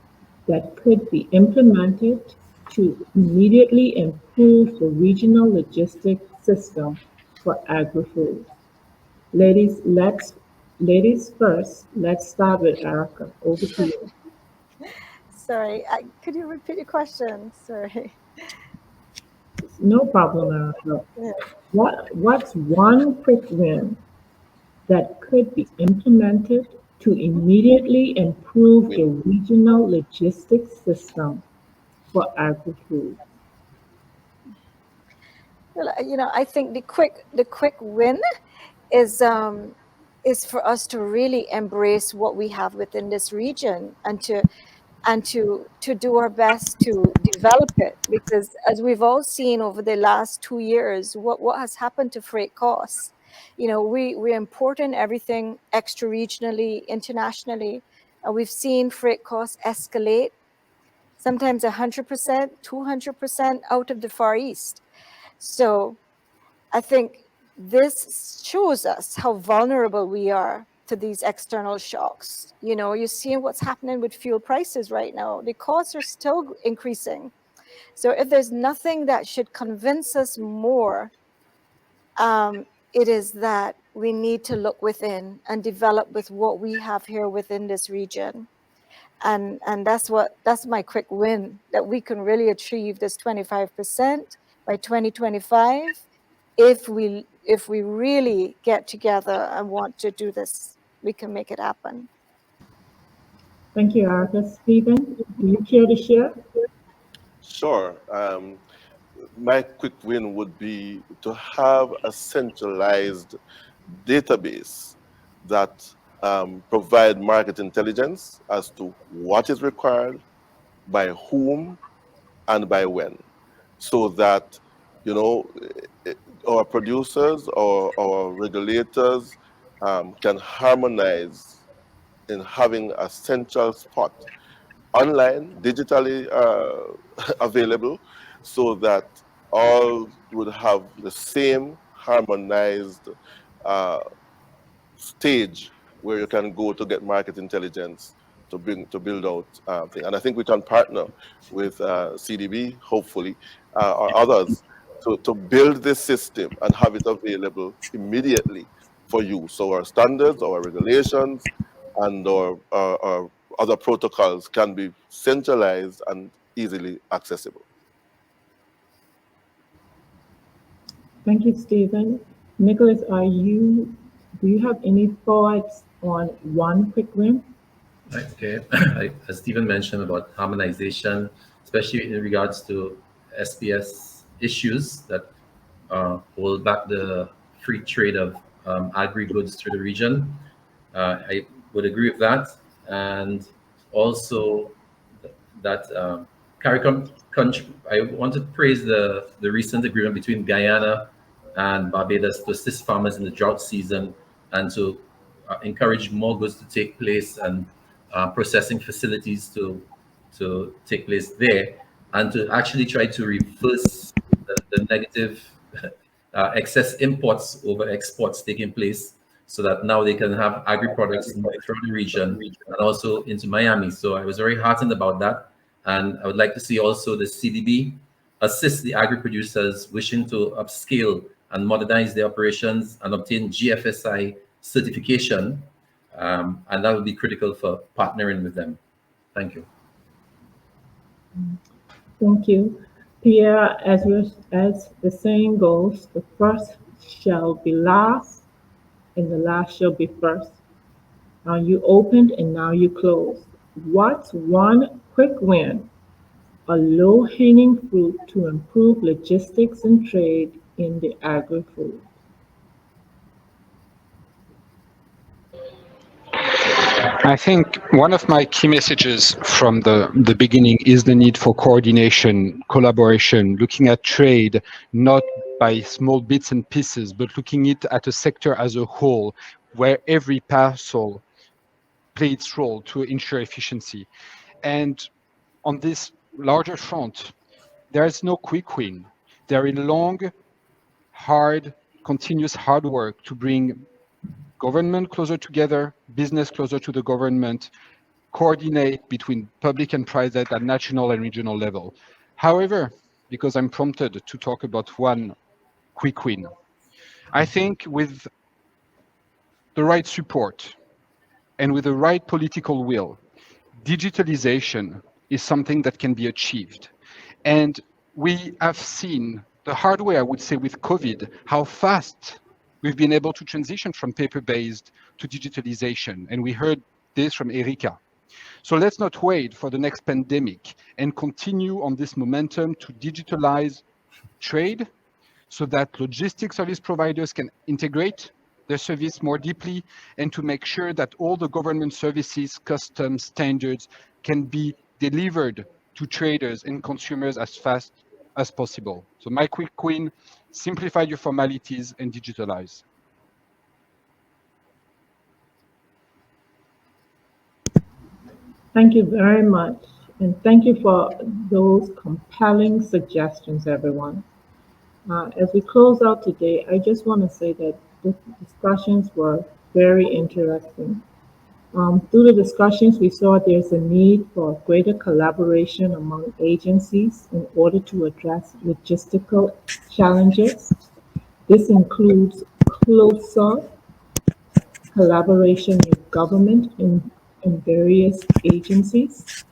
Speaker 1: that could be implemented to immediately improve the regional logistic system for agri-food? Ladies first. Let's start with Erica. Over to you.
Speaker 5: Sorry, could you repeat your question? Sorry.
Speaker 1: No problem, Erica. What's one quick win that could be implemented to immediately improve the regional logistics system for agri-food?
Speaker 5: Well, I think the quick win is for us to really embrace what we have within this region and to do our best to develop it, because as we've all seen over the last 2 years, what has happened to freight costs. We're importing everything extra regionally, internationally, and we've seen freight costs escalate, sometimes 100%, 200% out of the Far East. So I think this shows us how vulnerable we are to these external shocks. You're seeing what's happening with fuel prices right now. The costs are still increasing. So if there's nothing that should convince us more, it is that we need to look within and develop with what we have here within this region. And that's my quick win, that we can really achieve this 25% by 2025 if we really get together and want to do this. We can make it happen.
Speaker 1: Thank you, Erica. Stephen, do you care to share?
Speaker 6: Sure. My quick win would be to have a centralized database that provide market intelligence as to what is required, by whom, and by when, so that our producers or our regulators can harmonize in having a central spot online, digitally available, so that all would have the same harmonized stage where you can go to get market intelligence to build out things. And I think we can partner with CDB, hopefully, or others to build this system and have it available immediately for you. So our standards, our regulations, and our other protocols can be centralized and easily accessible.
Speaker 1: Thank you, Stephen. Nicholas, do you have any thoughts on one quick win?
Speaker 4: Okay, as Stephen mentioned about harmonization, especially in regards to SPS issues that hold back the free trade of agri-goods through the region. I would agree with that. And also that CARICOM country, I want to praise the recent agreement between Guyana and Barbados to assist farmers in the drought season and to encourage more goods to take place and processing facilities to take place there, and to actually try to reverse the negative excess imports over exports taking place, so that now they can have agri-products from the region and also into Miami. So I was very heartened about that. And I would like to see also the CDB assist the agri-producers wishing to upscale and modernize their operations and obtain GFSI certification. And that will be critical for partnering with them. Thank you.
Speaker 1: Thank you. Pierre, as the saying goes, the first shall be last and the last shall be first. Now you opened and now you closed. What's one quick win, a low-hanging fruit to improve logistics and trade in the agri-food?
Speaker 3: I think one of my key messages from the beginning is the need for coordination, collaboration, looking at trade, not by small bits and pieces, but looking at a sector as a whole, where every parcel plays its role to ensure efficiency. And on this larger front, there is no quick win. There is long, hard, continuous hard work to bring government closer together, business closer to the government, coordinate between public and private at national and regional level. However, because I'm prompted to talk about one quick win, I think with the right support and with the right political will, digitalization is something that can be achieved. And we have seen the hard way, I would say, with COVID, how fast We've been able to transition from paper-based to digitalization, and we heard this from Erika. So let's not wait for the next pandemic and continue on this momentum to digitalize trade so that logistics service providers can integrate their service more deeply and to make sure that all the government services, customs, standards can be delivered to traders and consumers as fast as possible. So my quick win, simplify your formalities and digitalize.
Speaker 1: Thank you very much. And thank you for those compelling suggestions, everyone. As we close out today, I just want to say that the discussions were very interesting. Through the discussions, we saw there's a need for greater collaboration among agencies in order to address logistical challenges. This includes closer collaboration with government and various agencies.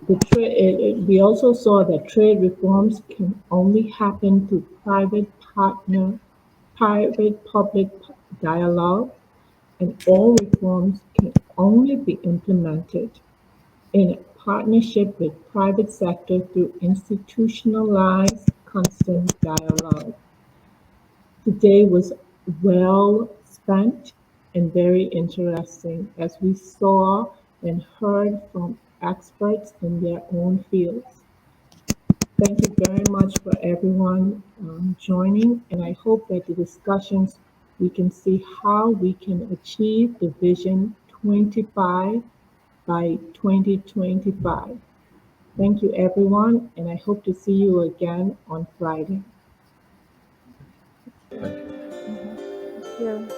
Speaker 1: We also saw that trade reforms can only happen through private-public dialogue, and all reforms can only be implemented in partnership with private sector through institutionalized constant dialogue. Today was well spent and very interesting as we saw and heard from experts in their own fields. Thank you very much for everyone joining, and I hope that the discussions we can see how we can achieve the Vision 25 by 2025. Thank you everyone, and I hope to see you again on Friday.
Speaker 5: Thank you.